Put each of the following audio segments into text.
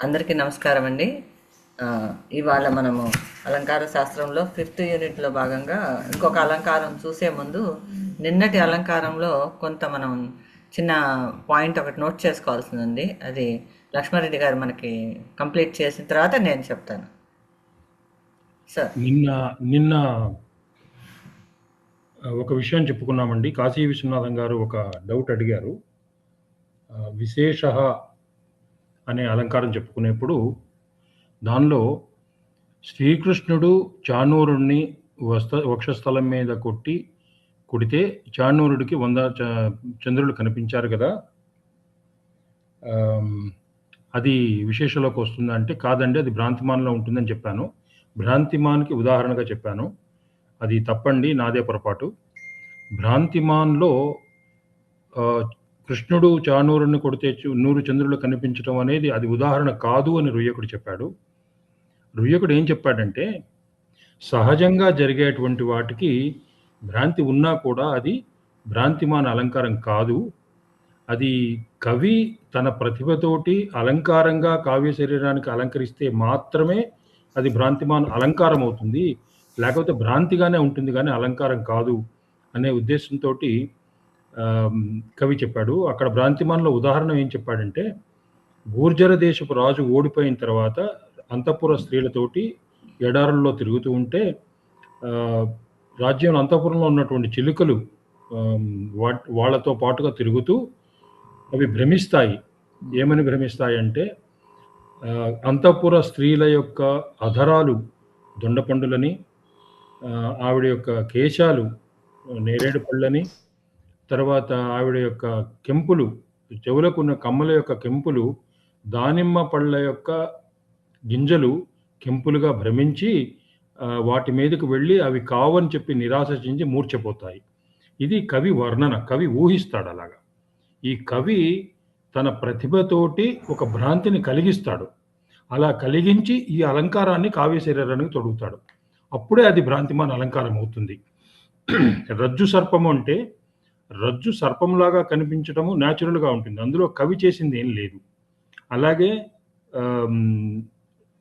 అందరికీ నమస్కారం అండి. ఇవాళ మనము అలంకార శాస్త్రంలో 5th యూనిట్లో భాగంగా ఇంకొక అలంకారం చూసే ముందు నిన్నటి అలంకారంలో కొంత మనం చిన్న పాయింట్ ఒకటి నోట్ చేసుకోవాల్సింది. అది లక్ష్మారెడ్డి గారు మనకి కంప్లీట్ చేసిన తర్వాత నేను చెప్తాను. సార్, నిన్న నిన్న ఒక విషయం చెప్పుకున్నామండి. కాశీ విశ్వనాథం గారు ఒక డౌట్ అడిగారు. విశేష అనే అలంకారం చెప్పుకునేప్పుడు దానిలో శ్రీకృష్ణుడు చాణూరుణ్ణి వక్షస్థలం మీద కొడితే చాణూరుడికి 100 చంద్రులు కనిపించారు కదా, అది విశేషలోకి వస్తుందా అంటే కాదండి, అది భ్రాంతిమాన్లో ఉంటుందని చెప్పాను. భ్రాంతిమాన్కి ఉదాహరణగా చెప్పాను. అది తప్పండి, నాదే పొరపాటు. భ్రాంతిమాన్లో కృష్ణుడు చాణూరుని కొడితే 100 చంద్రులు కనిపించడం అనేది అది ఉదాహరణ కాదు అని రుయ్యకుడు చెప్పాడు. రుయ్యకుడు ఏం చెప్పాడంటే, సహజంగా జరిగేటువంటి వాటికి భ్రాంతి ఉన్నా కూడా అది భ్రాంతిమాన్ అలంకారం కాదు. అది కవి తన ప్రతిభతోటి అలంకారంగా కావ్య శరీరానికి అలంకరిస్తే మాత్రమే అది భ్రాంతిమాన్ అలంకారం అవుతుంది, లేకపోతే భ్రాంతిగానే ఉంటుంది కానీ అలంకారం కాదు అనే ఉద్దేశంతో కవి చెప్పాడు. అక్కడ భ్రాంతిమాన్లో ఉదాహరణ ఏం చెప్పాడంటే, గూర్జర దేశపు రాజు ఓడిపోయిన తర్వాత అంతఃపుర స్త్రీలతోటి ఎడారుల్లో తిరుగుతూ ఉంటే రాజ్యంలో అంతఃపురంలో ఉన్నటువంటి చిలుకలు వాళ్ళతో పాటుగా తిరుగుతూ అవి భ్రమిస్తాయి. ఏమని భ్రమిస్తాయి అంటే, అంతఃపుర స్త్రీల యొక్క అధరాలు దొండపండులని, ఆవిడ యొక్క కేశాలు నేరేడు పళ్ళని, తర్వాత ఆవిడ యొక్క కెంపులు, చెవులకున్న కమ్మల యొక్క కెంపులు దానిమ్మ పళ్ళ యొక్క గింజలు కెంపులుగా భ్రమించి వాటి మీదకు వెళ్ళి అవి కావని చెప్పి నిరాశ చెంది మూర్ఛపోతాయి. ఇది కవి వర్ణన, కవి ఊహిస్తాడు అలాగా. ఈ కవి తన ప్రతిభతోటి ఒక భ్రాంతిని కలిగిస్తాడు. అలా కలిగించి ఈ అలంకారాన్ని కావ్య శరీరానికి తొడుగుతాడు. అప్పుడే అది భ్రాంతిమాన్ అలంకారం అవుతుంది. రజ్జు సర్పము అంటే రజ్జు సర్పంలాగా కనిపించడము న్యాచురల్గా ఉంటుంది, అందులో కవి చేసింది ఏం లేదు. అలాగే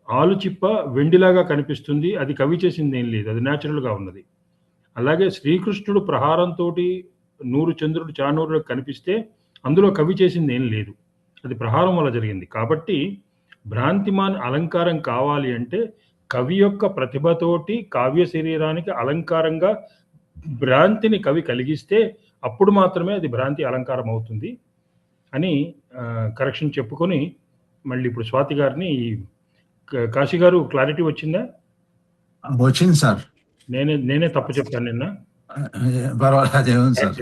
ఆలుచిప్ప వెండిలాగా కనిపిస్తుంది, అది కవి చేసింది ఏం లేదు, అది న్యాచురల్గా ఉన్నది. అలాగే శ్రీకృష్ణుడు ప్రహారంతో 100 చంద్రుడు చాణూరుడు కనిపిస్తే అందులో కవి చేసింది ఏం లేదు, అది ప్రహారం వల్ల జరిగింది. కాబట్టి భ్రాంతిమాన్ అలంకారం కావాలి అంటే కవి యొక్క ప్రతిభతోటి కావ్య శరీరానికి అలంకారంగా భ్రాంతిని కవి కలిగిస్తే అప్పుడు మాత్రమే అది భ్రాంతి అలంకారం అవుతుంది అని కరెక్షన్ చెప్పుకొని మళ్ళీ ఇప్పుడు స్వాతి గారిని, కాశీ గారు క్లారిటీ వచ్చిందా? వచ్చింది సార్. నేనే తప్పు చెప్పాను నిన్న. పర్వాలేదు సార్.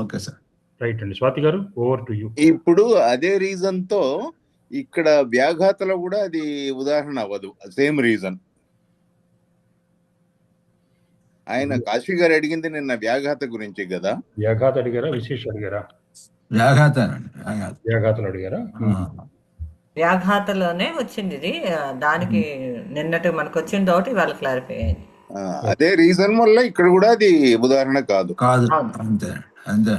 ఓకే సార్, రైట్ అండి. స్వాతి గారు, ఓవర్ టు యూ. ఇప్పుడు అదే రీజన్ తో ఇక్కడ వ్యాఘాతలో కూడా అది ఉదాహరణ అవ్వదు. Same reason. ఆయన కాశీ గారు అడిగింది నిన్న వ్యాఘాత గురించి కదా. వ్యాఘాత అడిగారా, విశేష అడిగారా? వ్యాఘాతలు అడిగారా? వ్యాఘాతలోనే వచ్చింది ఇది. దానికి నిన్నటి మనకు వచ్చిన డౌట్ ఇవాళ క్లారిఫై అయింది. అదే రీజన్ వల్ల ఇక్కడ కూడా అది ఉదాహరణ కాదు. అంతే అంతే.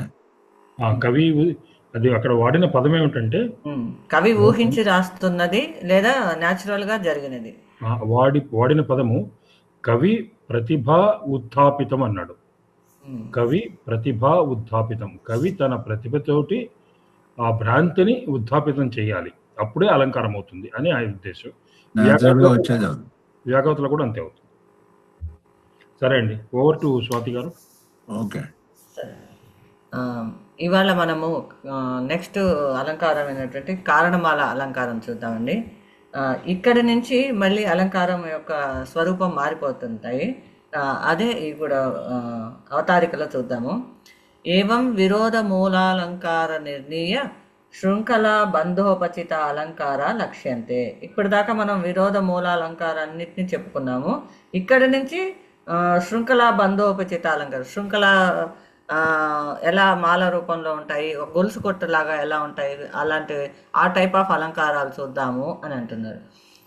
కవి అది అక్కడ వాడిన పదం ఏమిటంటే, కవి ఊహించి రాస్తున్నది లేదా న్యాచురల్ గా జరిగినది. వాడిన పదము కవి ప్రతిభా ఉత్థాపితం అన్నాడు. కవి ప్రతిభా ఉత్థాపితం. కవి తన ప్రతిభతోటి ఆ భ్రాంతిని ఉత్థాపితం చేయాలి, అప్పుడే అలంకారం అవుతుంది అని ఆయన ఉద్దేశం. వ్యాఘాతలో కూడా అంతే అవుతుంది. సరే అండి, ఓవర్ టు స్వాతి గారు. ఓకే, ఇవాళ మనము నెక్స్ట్ అలంకారం అయినటువంటి కారణమాల అలంకారం చూద్దామండి. ఇక్కడి నుంచి మళ్ళీ అలంకారం యొక్క స్వరూపం మారిపోతుంటాయి. అదే ఇప్పుడు అవతారికలో చూద్దాము. ఏవం విరోధ మూలాలంకార నిర్ణీయ శృంఖల బంధోపచిత అలంకార లక్ష్యంతే. ఇప్పటిదాకా మనం విరోధ మూలాలంకారాన్నిటిని చెప్పుకున్నాము. ఇక్కడి నుంచి శృంఖల బంధోపచిత అలంకారం, శృంఖల ఎలా మాల రూపంలో ఉంటాయి, ఒక గొలుసు కొట్టులాగా ఎలా ఉంటాయి, అలాంటి ఆ టైప్ ఆఫ్ అలంకారాలు చూద్దాము అని అంటున్నారు.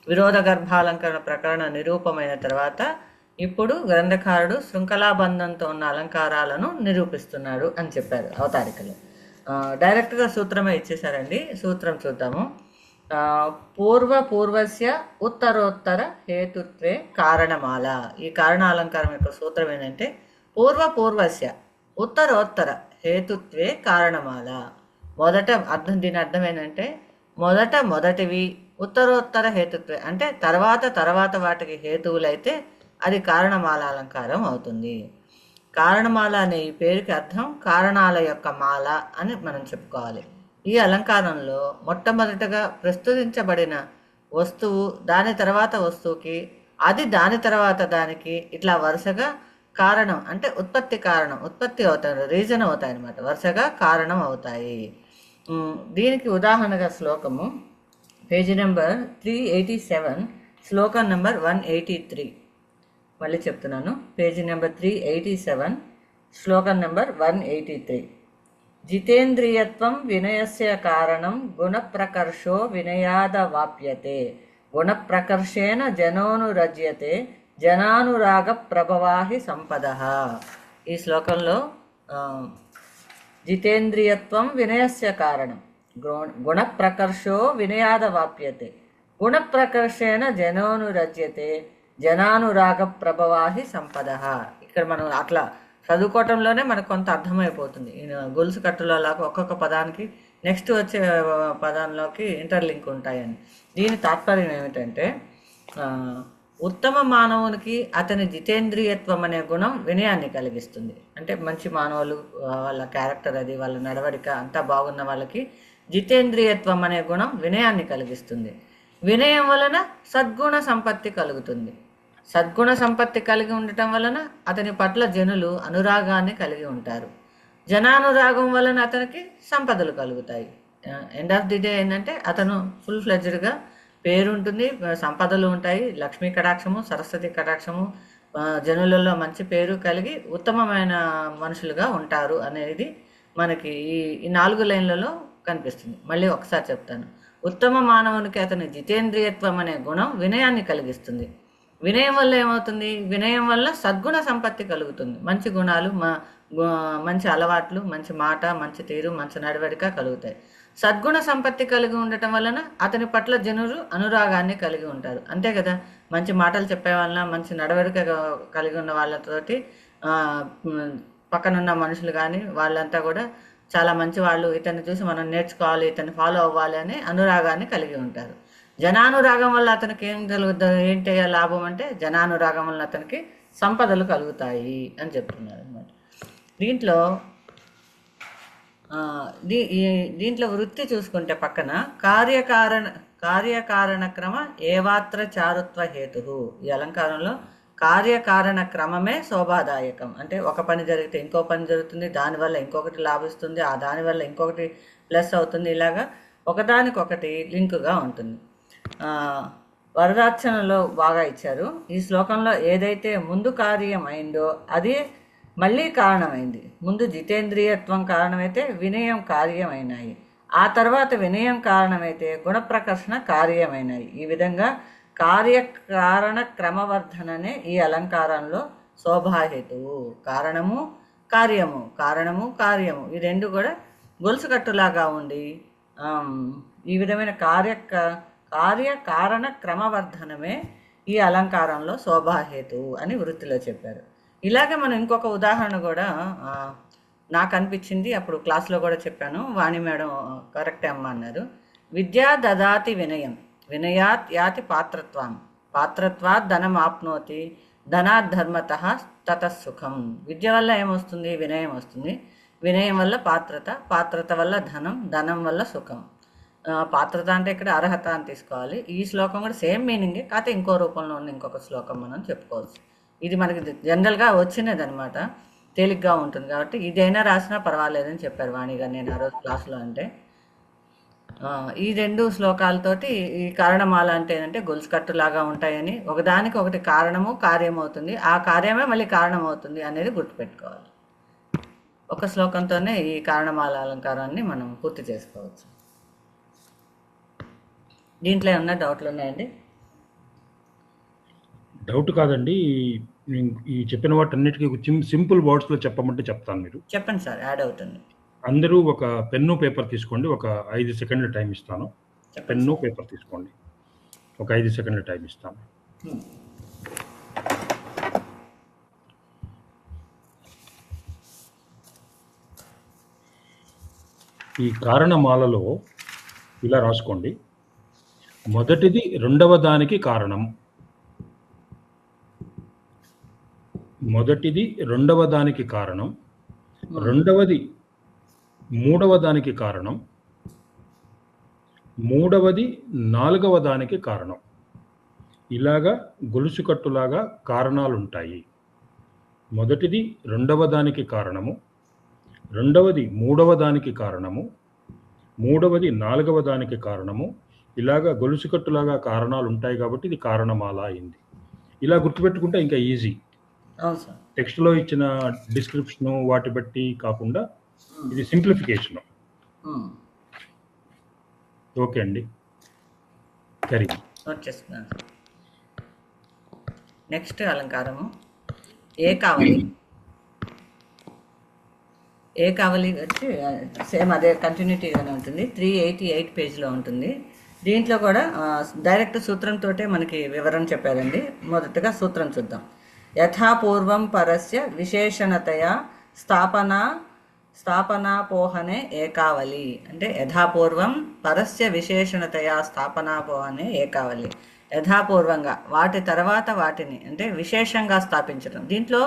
విరోధ గర్భాలంకరణ ప్రకరణ నిరూపమైన తర్వాత ఇప్పుడు గ్రంథకారుడు శృంఖలాబంధంతో ఉన్న అలంకారాలను నిరూపిస్తున్నాడు అని చెప్పారు అవతారికలు. డైరెక్ట్గా సూత్రమే ఇచ్చేసారండి. సూత్రం చూద్దాము. పూర్వస్య ఉత్తరోత్తర హేతుత్వే కారణమాల. ఈ కారణాలంకారం యొక్క సూత్రం ఏంటంటే పూర్వస్య ఉత్తరోత్తర హేతుత్వే కారణమాల. దీని అర్థం ఏంటంటే మొదటివి ఉత్తరోత్తర హేతుత్వే అంటే తర్వాత వాటికి హేతువులైతే అది కారణమాల అలంకారం అవుతుంది. కారణమాల అనే ఈ పేరుకి అర్థం కారణాల యొక్క మాల అని మనం చెప్పుకోవాలి. ఈ అలంకారంలో మొట్టమొదటగా ప్రస్తుతించబడిన వస్తువు దాని తర్వాత వస్తువుకి దాని తర్వాత దానికి ఇట్లా వరుసగా కారణం అంటే ఉత్పత్తి అవుతాయి, రీజన్ అవుతాయి అన్నమాట, వరుసగా కారణం అవుతాయి. దీనికి ఉదాహరణగా శ్లోకము పేజీ నెంబర్ 387 శ్లోకం నెంబర్ 183. మళ్ళీ చెప్తున్నాను, పేజీ నెంబర్ 387 శ్లోకం నెంబర్ 183. జితేంద్రియత్వం వినయస్య కారణం గుణప్రకర్షో వినయాదవాప్యతే గుణప్రకర్షేణ జనోనురజ్యతే జనానురాగ ప్రభవాహి సంపదః. ఈ శ్లోకంలో జితేంద్రియత్వం వినయస్య కారణం గుణప్రకర్షో వినయాదవాప్యతే గుణప్రకర్షేణ జనోనురజ్యతే జనానురాగ ప్రభవాహి సంపదః. ఇక్కడ మనం అట్లా చదువుకోవటంలోనే మనకు కొంత అర్థమైపోతుంది. గొలుసు కట్టులో లాగా ఒక్కొక్క పదానికి నెక్స్ట్ వచ్చే పదంలోకి ఇంటర్లింక్ ఉంటాయని. దీని తాత్పర్యం ఏమిటంటే ఉత్తమ మానవునికి అతని జితేంద్రియత్వం అనే గుణం వినయాన్ని కలిగిస్తుంది. అంటే మంచి మానవులు వాళ్ళ క్యారెక్టర్ అది వాళ్ళ నడవడిక అంతా బాగున్న వాళ్ళకి జితేంద్రియత్వం అనే గుణం వినయాన్ని కలిగిస్తుంది. వినయం వలన సద్గుణ సంపత్తి కలుగుతుంది. సద్గుణ సంపత్తి కలిగి ఉండటం వలన అతని పట్ల జనులు అనురాగాన్ని కలిగి ఉంటారు. జనానురాగం వలన అతనికి సంపదలు కలుగుతాయి. ఎండ్ ఆఫ్ ది డే ఏంటంటే అతను ఫుల్ ఫ్లెడ్జ్డ్గా పేరు ఉంటుంది, సంపదలు ఉంటాయి, లక్ష్మీ కటాక్షము, సరస్వతి కటాక్షము, జనులలో మంచి పేరు కలిగి ఉత్తమమైన మనుషులుగా ఉంటారు అనేది మనకి ఈ 4 లైన్లలో కనిపిస్తుంది. మళ్ళీ ఒకసారి చెప్తాను. ఉత్తమ మానవునికి అతని జితేంద్రియత్వం అనే గుణం వినయాన్ని కలిగిస్తుంది. వినయం వల్ల ఏమవుతుంది? వినయం వల్ల సద్గుణ సంపత్తి కలుగుతుంది. మంచి గుణాలు, మంచి అలవాట్లు, మంచి మాట, మంచి తీరు, మంచి నడవడిక కలుగుతాయి. సద్గుణ సంపత్తి కలిగి ఉండటం వలన అతని పట్ల జనులు అనురాగాన్ని కలిగి ఉంటారు. అంతే కదా, మంచి మాటలు చెప్పే వలన, మంచి నడవడిక కలిగి ఉన్న వాళ్ళతోటి పక్కనున్న మనుషులు కానీ వాళ్ళంతా కూడా చాలా మంచి వాళ్ళు, ఇతన్ని చూసి మనం నేర్చుకోవాలి, ఇతన్ని ఫాలో అవ్వాలి అనే అనురాగాన్ని కలిగి ఉంటారు. జనానురాగం వల్ల అతనికి ఏంటి లాభం అంటే జనానురాగం వల్ల అతనికి సంపదలు కలుగుతాయి అని చెప్తున్నారు అన్నమాట. దీంట్లో వృత్తి చూసుకుంటే పక్కన కార్యకారణ క్రమ ఏవాత్ర చారుత్వ హేతు. ఈ అలంకారంలో కార్యకారణ క్రమమే శోభాదాయకం. అంటే ఒక పని జరిగితే ఇంకో పని జరుగుతుంది, దానివల్ల ఇంకొకటి లాభిస్తుంది, దానివల్ల ఇంకొకటి ప్లస్ అవుతుంది. ఇలాగా ఒకదానికొకటి లింకుగా ఉంటుంది. వరదార్చనలో బాగా ఇచ్చారు. ఈ శ్లోకంలో ఏదైతే ముందు కార్యం అయిందో అది మళ్ళీ కారణమైంది. ముందు జితేంద్రియత్వం కారణమైతే వినయం కార్యమైనాయి, ఆ తర్వాత వినయం కారణమైతే గుణప్రకర్షణ కార్యమైనాయి. ఈ విధంగా కార్యకారణ క్రమవర్ధననే ఈ అలంకారంలో శోభాహేతువు. కారణము కార్యము ఈ రెండు కూడా గొలుసు కట్టులాగా ఉండి ఈ విధమైన కార్యకారణ క్రమవర్ధనమే ఈ అలంకారంలో శోభాహేతువు అని వృత్తిలో చెప్పారు. ఇలాగే మనం ఇంకొక ఉదాహరణ కూడా నాకు అనిపించింది, అప్పుడు క్లాస్లో కూడా చెప్పాను, వాణి మేడం కరెక్టే అమ్మ అన్నారు. విద్యా దదాతి వినయం, వినయాత్ యాతి పాత్రత్వాత్ ధనం ఆప్నోతి, ధనాత్ ధర్మతః తతఃసుఖం. విద్య వల్ల ఏమొస్తుంది? వినయం వస్తుంది. వినయం వల్ల పాత్రత వల్ల ధనం వల్ల సుఖం. పాత్రత అంటే ఇక్కడ అర్హత అని తీసుకోవాలి. ఈ శ్లోకం కూడా సేమ్ మీనింగే, కాకపోతే ఇంకో రూపంలో ఉన్న ఇంకొక శ్లోకం మనం చెప్పుకోవచ్చు. ఇది మనకి జనరల్గా వచ్చినది అనమాట, తేలిగ్గా ఉంటుంది కాబట్టి ఇదైనా రాసినా పర్వాలేదని చెప్పారు వాణి గారు నేను ఆ రోజు క్లాసులో. అంటే ఈ 2 శ్లోకాలతోటి ఈ కారణమాల అంటే ఏంటంటే గొలుసు కట్టులాగా ఉంటాయని, ఒకదానికి ఒకటి కారణము కార్యం అవుతుంది, ఆ కార్యమే మళ్ళీ కారణం అవుతుంది అనేది గుర్తుపెట్టుకోవాలి. ఒక శ్లోకంతోనే ఈ కారణమాల అలంకారాన్ని మనం పూర్తి చేసుకోవచ్చు. దీంట్లో ఏమన్నా డౌట్లు ఉన్నాయండి? డౌట్ కాదండి, ఈ చెప్పిన వాటన్నిటికీ సింపుల్ వర్డ్స్లో చెప్పమంటే చెప్తాను. మీరు చెప్పండి సార్, యాడ్ అవుతుంది. అందరూ ఒక పెన్ను పేపర్ తీసుకోండి, ఒక 5 సెకండ్ల టైం ఇస్తాను. పెన్ను పేపర్ తీసుకోండి. ఒక 5 సెకండ్ల టైం ఇస్తాను. ఈ కారణమాలలో ఇలా రాసుకోండి. మొదటిది రెండవ దానికి కారణం, మొదటిది రెండవ దానికి కారణం, రెండవది మూడవ దానికి కారణం, మూడవది నాలుగవ దానికి కారణం. ఇలాగా గొలుసు కట్టులాగా కారణాలు ఉంటాయి. మొదటిది రెండవ దానికి కారణము, రెండవది మూడవ దానికి కారణము, మూడవది నాలుగవ దానికి కారణము. ఇలాగా గొలుసు కట్టులాగా కారణాలు ఉంటాయి కాబట్టి ఇది కారణమాల అయింది. ఇలా గుర్తుపెట్టుకుంటే ఇంకా ఈజీ. అవును సార్. టెక్స్ట్లో ఇచ్చిన డిస్క్రిప్షను వాటి బట్టి కాకుండా ఇది సింప్లిఫికేషన్. ఓకే అండి, సరే. వచ్చేస్తున్నాను. నెక్స్ట్ అలంకారము ఏ కావలి. ఏ కావలి వచ్చి సేమ్ అదే కంటిన్యూటీగానే ఉంటుంది. 388 పేజ్లో ఉంటుంది. దీంట్లో కూడా డైరెక్ట్ సూత్రంతో మనకి వివరణ చెప్పారండి. మొదటగా సూత్రం చూద్దాం. యథాపూర్వం పరస్య విశేషణతయా స్థాపనాపోహనే ఏకావలి. అంటే యథాపూర్వం పరస్య విశేషణతయా స్థాపనాపోహనే ఏకావలి. యథాపూర్వంగా వాటి తర్వాత వాటిని అంటే విశేషంగా స్థాపించడం. దీంట్లో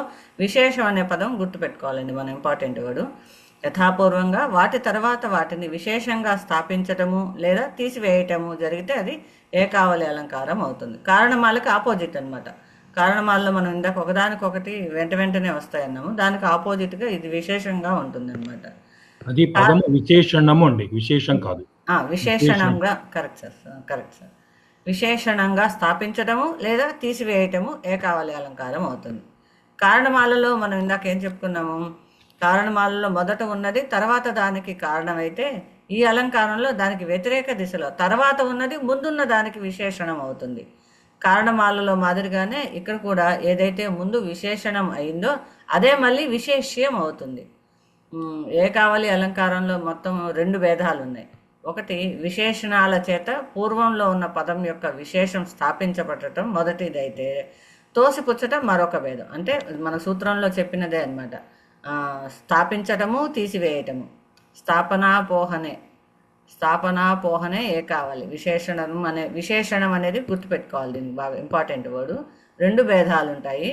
విశేషం అనే పదం గుర్తుపెట్టుకోవాలండి మనం, ఇంపార్టెంట్ వర్డ్. యథాపూర్వంగా వాటి తర్వాత వాటిని విశేషంగా స్థాపించటము లేదా తీసివేయటము జరిగితే అది ఏకావలి అలంకారం అవుతుంది. కారణమాలకి ఆపోజిట్ అనమాట. కారణమాలలో మనం ఇందాక ఒకదానికొకటి వెంటనే వస్తాయన్నాము, దానికి ఆపోజిట్గా ఇది విశేషంగా ఉంటుంది అనమాట. అది పదము విశేషణము అండి, విశేషం కాదు. విశేషణంగా కరెక్ట్ సార్. విశేషణంగా స్థాపించడము లేదా తీసివేయటము ఏకావలి అలంకారం అవుతుంది. కారణమాలలో మనం ఇందాక ఏం చెప్పుకున్నాము, కారణమాలలో మొదట ఉన్నది తర్వాత దానికి కారణమైతే ఈ అలంకారంలో దానికి వ్యతిరేక దిశలో తర్వాత ఉన్నది ముందున్న దానికి విశేషణం అవుతుంది. కారణమాలలో మాదిరిగానే ఇక్కడ కూడా ఏదైతే ముందు విశేషణం అయిందో అదే మళ్ళీ విశేష్యం అవుతుంది. ఏకావలి అలంకారంలో మొత్తం 2 భేదాలు ఉన్నాయి. ఒకటి విశేషణాల చేత పూర్వంలో ఉన్న పదం యొక్క విశేషం స్థాపించబడటం మొదటిదైతే, తోసిపుచ్చటం మరొక భేదం. అంటే మన సూత్రంలో చెప్పినదే అనమాట. స్థాపించటము తీసివేయటము, స్థాపనాపోహనే ఏకావలి. విశేషణం అనేది గుర్తుపెట్టుకోవాలి, దీనికి బాగా ఇంపార్టెంట్ వర్డ్. 2 భేదాలు ఉంటాయి.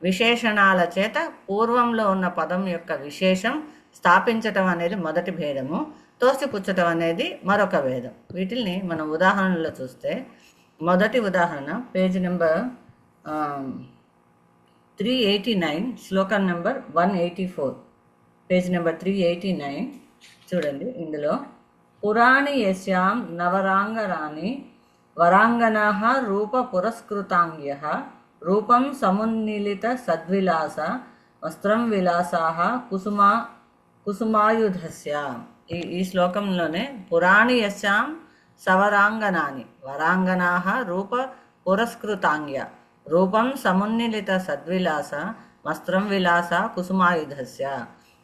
విశేషణాల చేత పూర్వంలో ఉన్న పదం యొక్క విశేషం స్థాపించటం అనేది మొదటి భేదము, తోసిపుచ్చటం అనేది మరొక భేదం. వీటిని మనం ఉదాహరణలో చూస్తే, మొదటి ఉదాహరణ పేజ్ నెంబర్ 389, శ్లోకం నెంబర్ 184, పేజ్ నెంబర్ 389 చూడండి. ఇందులో పురాణి యస్యాం నవరాంగరాణి వరాంగనాః రూప పురస్కృతాంగ్యః రూపం సమున్నిలిత సద్విలాస వస్త్రం విలాసాః కుసుమాయుధస్య. ఈ శ్లోకంలోనే పురాణి యస్యాం సవరాంగనాని వరాంగనాః రూప పురస్కృతాంగ్య రూపం సమున్నిలిత సద్విలాస వస్త్రం విలాస కుసుమాయుధస్య.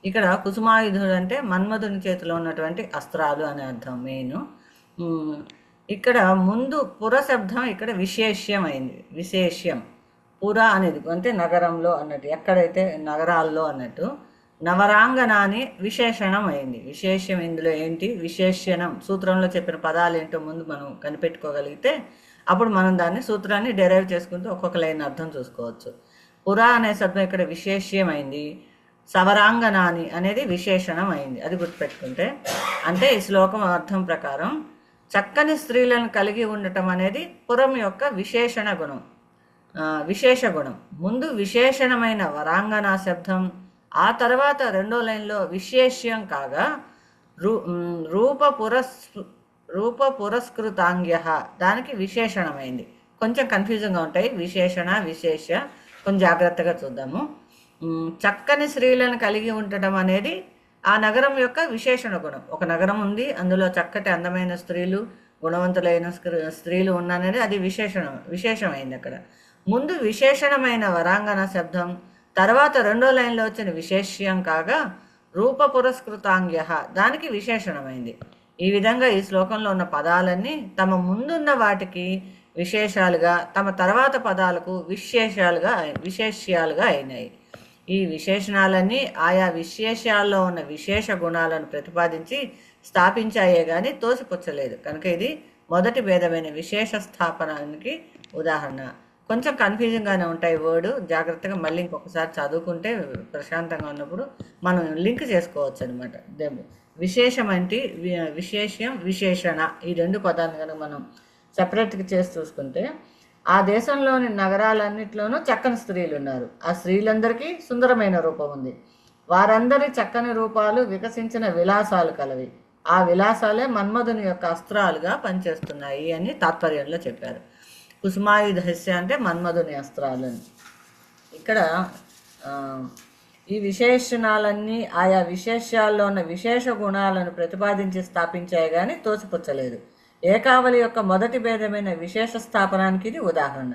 ఇక్కడ కుసుమాయుధుడు అంటే మన్మధుని చేతిలో ఉన్నటువంటి అస్త్రాలు అనే అర్థం మెయిన్. ఇక్కడ ముందు పుర శబ్దం ఇక్కడ విశేష్యం అయింది. విశేష్యం పుర అనేది అంటే నగరంలో అన్నట్టు, ఎక్కడైతే నగరాల్లో అన్నట్టు. నవరాంగనాని విశేషణం అయింది. విశేష్యం ఇందులో ఏంటి, విశేషణం సూత్రంలో చెప్పిన పదాలు ఏంటో ముందు మనం కనిపెట్టుకోగలిగితే అప్పుడు మనం దాన్ని సూత్రాన్ని డెరైవ్ చేసుకుంటూ ఒక్కొక్క లైన్ అర్థం చూసుకోవచ్చు. పుర అనే శబ్దం ఇక్కడ విశేష్యం అయింది. సవరాంగనాని అనేది విశేషణం అయింది. అది గుర్తుపెట్టుకుంటే, అంటే ఈ శ్లోకం అర్థం ప్రకారం చక్కని స్త్రీలను కలిగి ఉండటం అనేది పురం యొక్క విశేష గుణం. ముందు విశేషణమైన వరాంగనా శబ్దం, ఆ తర్వాత 2వ లైన్లో విశేష్యం కాగా రూప పురస్కృతాంగ్య దానికి విశేషణమైంది. కొంచెం కన్ఫ్యూజన్గా ఉంటాయి విశేషణ విశేష, కొంచెం జాగ్రత్తగా చూద్దాము. చక్కని స్త్రీలను కలిగి ఉండటం అనేది ఆ నగరం యొక్క విశేషణ గుణం. ఒక నగరం ఉంది, అందులో చక్కటి అందమైన స్త్రీలు, గుణవంతులైన స్త్రీలు ఉన్ననేది అది విశేషమైంది. అక్కడ ముందు విశేషణమైన వరాంగన శబ్దం, తర్వాత 2వ లైన్లో వచ్చిన విశేష్యం కాగా రూప పురస్కృతాంగ్య దానికి విశేషణమైంది. ఈ విధంగా ఈ శ్లోకంలో ఉన్న పదాలన్నీ తమ ముందున్న వాటికి విశేషాలుగా, తమ తర్వాత పదాలకు విశేష్యాలుగా అయినాయి. ఈ విశేషణాలన్నీ ఆయా విశేషాల్లో ఉన్న విశేష గుణాలను ప్రతిపాదించి స్థాపించాయే కానీ తోసిపుచ్చలేదు. కనుక ఇది మొదటి భేదమైన విశేష స్థాపనానికి ఉదాహరణ. కొంచెం కన్ఫ్యూజింగ్గానే ఉంటాయి వర్డ్, జాగ్రత్తగా మళ్ళీ ఇంకొకసారి చదువుకుంటే ప్రశాంతంగా ఉన్నప్పుడు మనం లింక్ చేసుకోవచ్చు అనమాట. విశేషం అంటే విశేష్యం, విశేషణ, ఈ రెండు పదాలను కనుక మనం సపరేట్గా చేసి చూసుకుంటే, ఆ దేశంలోని నగరాలన్నింటిలోనూ చక్కని స్త్రీలు ఉన్నారు. ఆ స్త్రీలందరికీ సుందరమైన రూపం ఉంది. వారందరి చక్కని రూపాలు వికసించిన విలాసాలు కలవి. ఆ విలాసాలే మన్మధుని యొక్క అస్త్రాలుగా పనిచేస్తున్నాయి అని తాత్పర్యంలో చెప్పారు. కుసుమాయుధస్య అంటే మన్మధుని అస్త్రాలని. ఇక్కడ ఈ విశేషణాలన్నీ ఆయా విశేషాల్లో ఉన్న విశేష గుణాలను ప్రతిపాదించి స్థాపించాయి కానీ తోసిపుచ్చలేదు. ఏకావళి యొక్క మొదటి భేదమైన విశేష స్థాపనానికి ఇది ఉదాహరణ.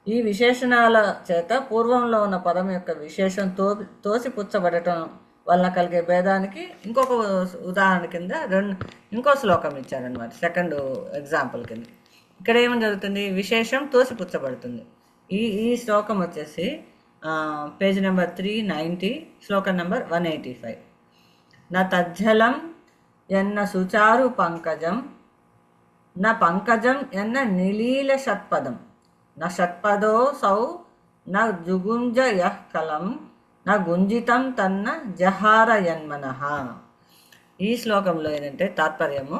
ఈ విశేషణాల చేత పూర్వంలో ఉన్న పదం యొక్క విశేషం తోసిపుచ్చబడటం వలన కలిగే భేదానికి ఇంకొక ఉదాహరణ కింద ఇంకో శ్లోకం ఇచ్చారనమాట. సెకండ్ ఎగ్జాంపుల్ కింద ఇక్కడ ఏమని జరుగుతుంది? విశేషం తోసిపుచ్చబడుతుంది. ఈ శ్లోకం వచ్చేసి పేజ్ నెంబర్ 390, శ్లోకం నెంబర్ 185. నా తజ్జలం ఎన్న సుచారు పంకజం, నా పంకజం ఎన్న నిలీల షట్పదం, నా షట్పదో సౌ నా జుగుంజ యః కలం, నా గుంజితం తన్న జహార యన్మనః. ఈ శ్లోకంలో ఏంటంటే తాత్పర్యము,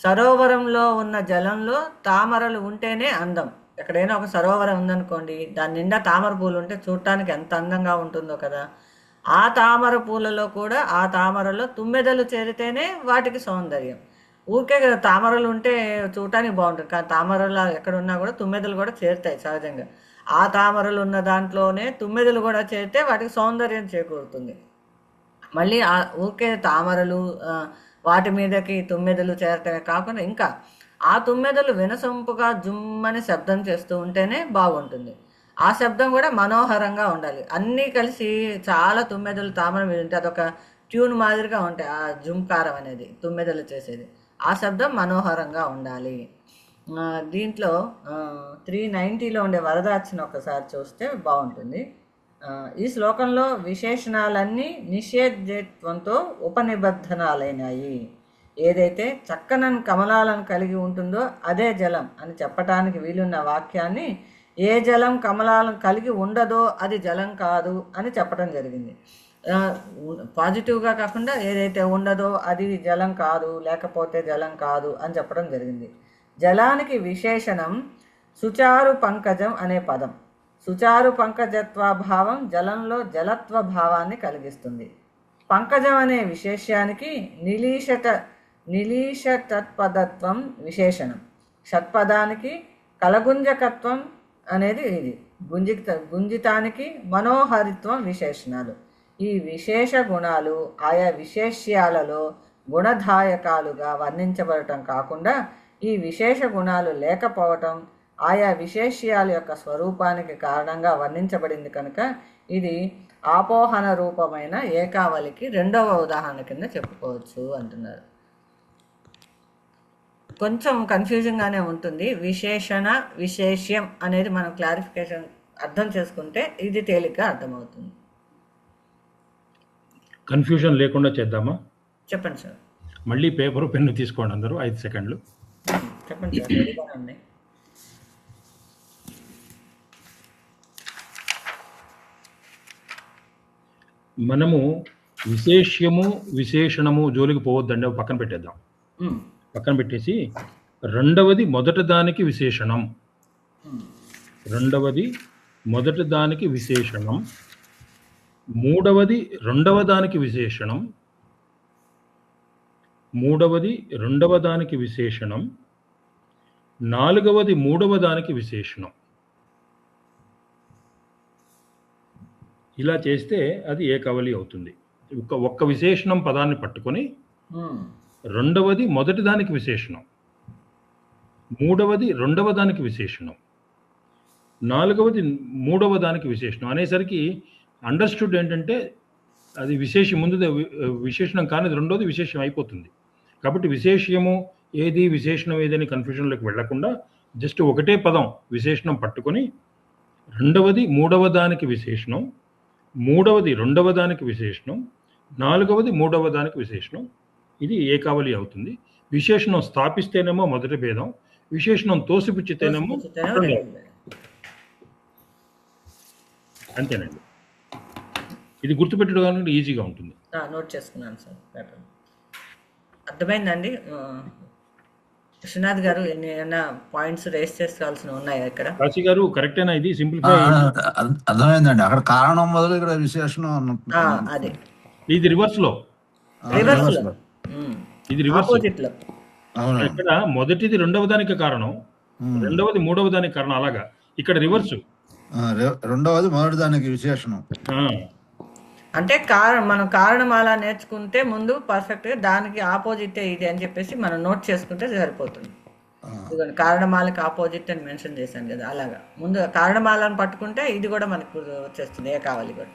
సరోవరంలో ఉన్న జలంలో తామరలు ఉంటేనే అందం. ఎక్కడైనా ఒక సరోవరం ఉందనుకోండి, దాని నిండా తామర పూలు ఉంటే చూడటానికి ఎంత అందంగా ఉంటుందో కదా. ఆ తామర పూలలో కూడా ఆ తామరలో తుమ్మెదలు చేరితేనే వాటికి సౌందర్యం. ఊరికే కదా తామరలు ఉంటే చూడటానికి బాగుంటుంది, కానీ తామరలు ఎక్కడున్నా కూడా తుమ్మెదలు కూడా చేరుతాయి సహజంగా. ఆ తామరలు ఉన్న దాంట్లోనే తుమ్మెదలు కూడా చేరితే వాటికి సౌందర్యం చేకూరుతుంది. మళ్ళీ ఊరికే తామరలు వాటి మీదకి తుమ్మెదలు చేరటమే కాకుండా ఇంకా ఆ తుమ్మెదలు వినసొంపుగా జుమ్మని శబ్దం చేస్తూ ఉంటేనే బాగుంటుంది. ఆ శబ్దం కూడా మనోహరంగా ఉండాలి. అన్నీ కలిసి చాలా తుమ్మెదలు తామర మీద ఉంటే అదొక ట్యూన్ మాదిరిగా ఉంటాయి. ఆ జుంకారం అనేది తుమ్మెదలు చేసేది, ఆ శబ్దం మనోహరంగా ఉండాలి. దీంట్లో 390లో ఉండే వరదార్చన ఒకసారి చూస్తే బాగుంటుంది. ఈ శ్లోకంలో విశేషణాలన్నీ నిషేధత్వంతో ఉపనిబద్ధనాలైనాయి. ఏదైతే చక్కనని కమలాలను కలిగి ఉంటుందో అదే జలం అని చెప్పటానికి వీలున్న వాక్యాన్ని ఏ జలం కమలాలను కలిగి ఉండదో అది జలం కాదు అని చెప్పడం జరిగింది. పాజిటివ్గా కాకుండా ఏదైతే ఉండదో అది జలం కాదు, లేకపోతే జలం కాదు అని చెప్పడం జరిగింది. జలానికి విశేషణం సుచారు పంకజం అనే పదం. సుచారు పంకజత్వభావం జలంలో జలత్వ భావాన్ని కలిగిస్తుంది. పంకజం అనే విశేష్యానికి నిలీషతత్పదత్వం విశేషణం. షట్పదానికి కలగుంజకత్వం అనేది ఇది. గుంజితానికి మనోహరిత్వం విశేషణాలు. ఈ విశేష గుణాలు ఆయా విశేష్యాలలో గుణదాయకాలుగా వర్ణించబడటం కాకుండా ఈ విశేష గుణాలు లేకపోవటం ఆయా విశేష్యాల యొక్క స్వరూపానికి కారణంగా వర్ణించబడింది కనుక ఇది ఆపోహన రూపమైన ఏకావళికి రెండవ ఉదాహరణ కింద చెప్పుకోవచ్చు అంటున్నారు. కొంచెం కన్ఫ్యూజింగ్గానే ఉంటుంది. విశేషణ విశేష్యం అనేది మనం క్లారిఫికేషన్ అర్థం చేసుకుంటే ఇది తేలిగ్గా అర్థమవుతుంది. కన్ఫ్యూజన్ లేకుండా చేద్దామా? చెప్పండి సార్. మళ్ళీ పేపరు పెన్ను తీసుకోండి అందరూ. 5 సెకండ్లు. చెప్పండి సార్, రెడీగానే ఉన్నాయి. మనము విశేష్యము విశేషణము జోలికి పోవద్దండి, అవి పక్కన పెట్టేద్దాం. పక్కన పెట్టేసి రెండవది మొదటి దానికి విశేషణం, రెండవది మొదటి దానికి విశేషణం, మూడవది రెండవ దానికి విశేషణం, మూడవది రెండవ దానికి విశేషణం, నాలుగవది మూడవ దానికి విశేషణం. ఇలా చేస్తే అది ఏకవలి అవుతుంది. ఒక్క విశేషణం పదాన్ని పట్టుకొని రెండవది మొదటి దానికి విశేషణం, మూడవది రెండవ దానికి విశేషణం, నాలుగవది మూడవ దానికి విశేషణం అనేసరికి అండర్స్టూడ్ ఏంటంటే అది విశేషం ముందు విశేషణం కానీ రెండోది విశేషం అయిపోతుంది. కాబట్టి విశేష్యము ఏది విశేషణం ఏదని కన్ఫ్యూజన్లోకి వెళ్లకుండా జస్ట్ ఒకటే పదం విశేషణం పట్టుకొని రెండవది మూడవ దానికి విశేషణం, మూడవది రెండవ దానికి విశేషణం, నాలుగవది మూడవ దానికి విశేషణం. ఇది ఏకావళి అవుతుంది. విశేషణం స్థాపిస్తేనేమో మొదటి భేదం, విశేషణం తోసిపుచ్చితేనేమో తోసిపుచ్చితేనేమో రెండవ. రెండవ భేదం. అంతేనండి. ఇది గుర్తుపెట్టడానికి ఈజీగా ఉంటుంది. నోట్ చేసుకున్నాను సార్. బెటర్. అర్థమైందండి. విశ్వనాథ్ గారు ఏమైనా పాయింట్స్ రేస్ చేసుకోవాల్సిన ఉన్నాయా ఇక్కడ? కాశీ గారు కరెక్టేనా? ఇది సింప్లిఫై అర్థమైందండి. అక్కడ కారణం మొదలు ఇక్కడ విశేషణం అదే ఇది రివర్స్ లో, రివర్స్ లో, ఇది రివర్స్. ఆపోజిట్ లో. అవును. ఇక్కడ మొదటిది రెండవ దానికి కారణం, రెండవది మూడవ దానికి కారణం. అలాగా ఇక్కడ రివర్స్. రెండవది మొదటి దానికి విశేషణం. అంటే మనం కారణమాల నేర్చుకుంటే ముందు పర్ఫెక్ట్ గా దానికి ఆపోజిట్ ఇది అని చెప్పేసి మనం నోట్ చేసుకుంటే సరిపోతుంది. ఇదిగోండి కారణమాలకి ఆపోజిట్ అని మెన్షన్ చేశాను కదా, అలాగా ముందు కారణమాలను పట్టుకుంటే ఇది కూడా మనకు వచ్చేస్తుంది. ఏ కావాలి కూడా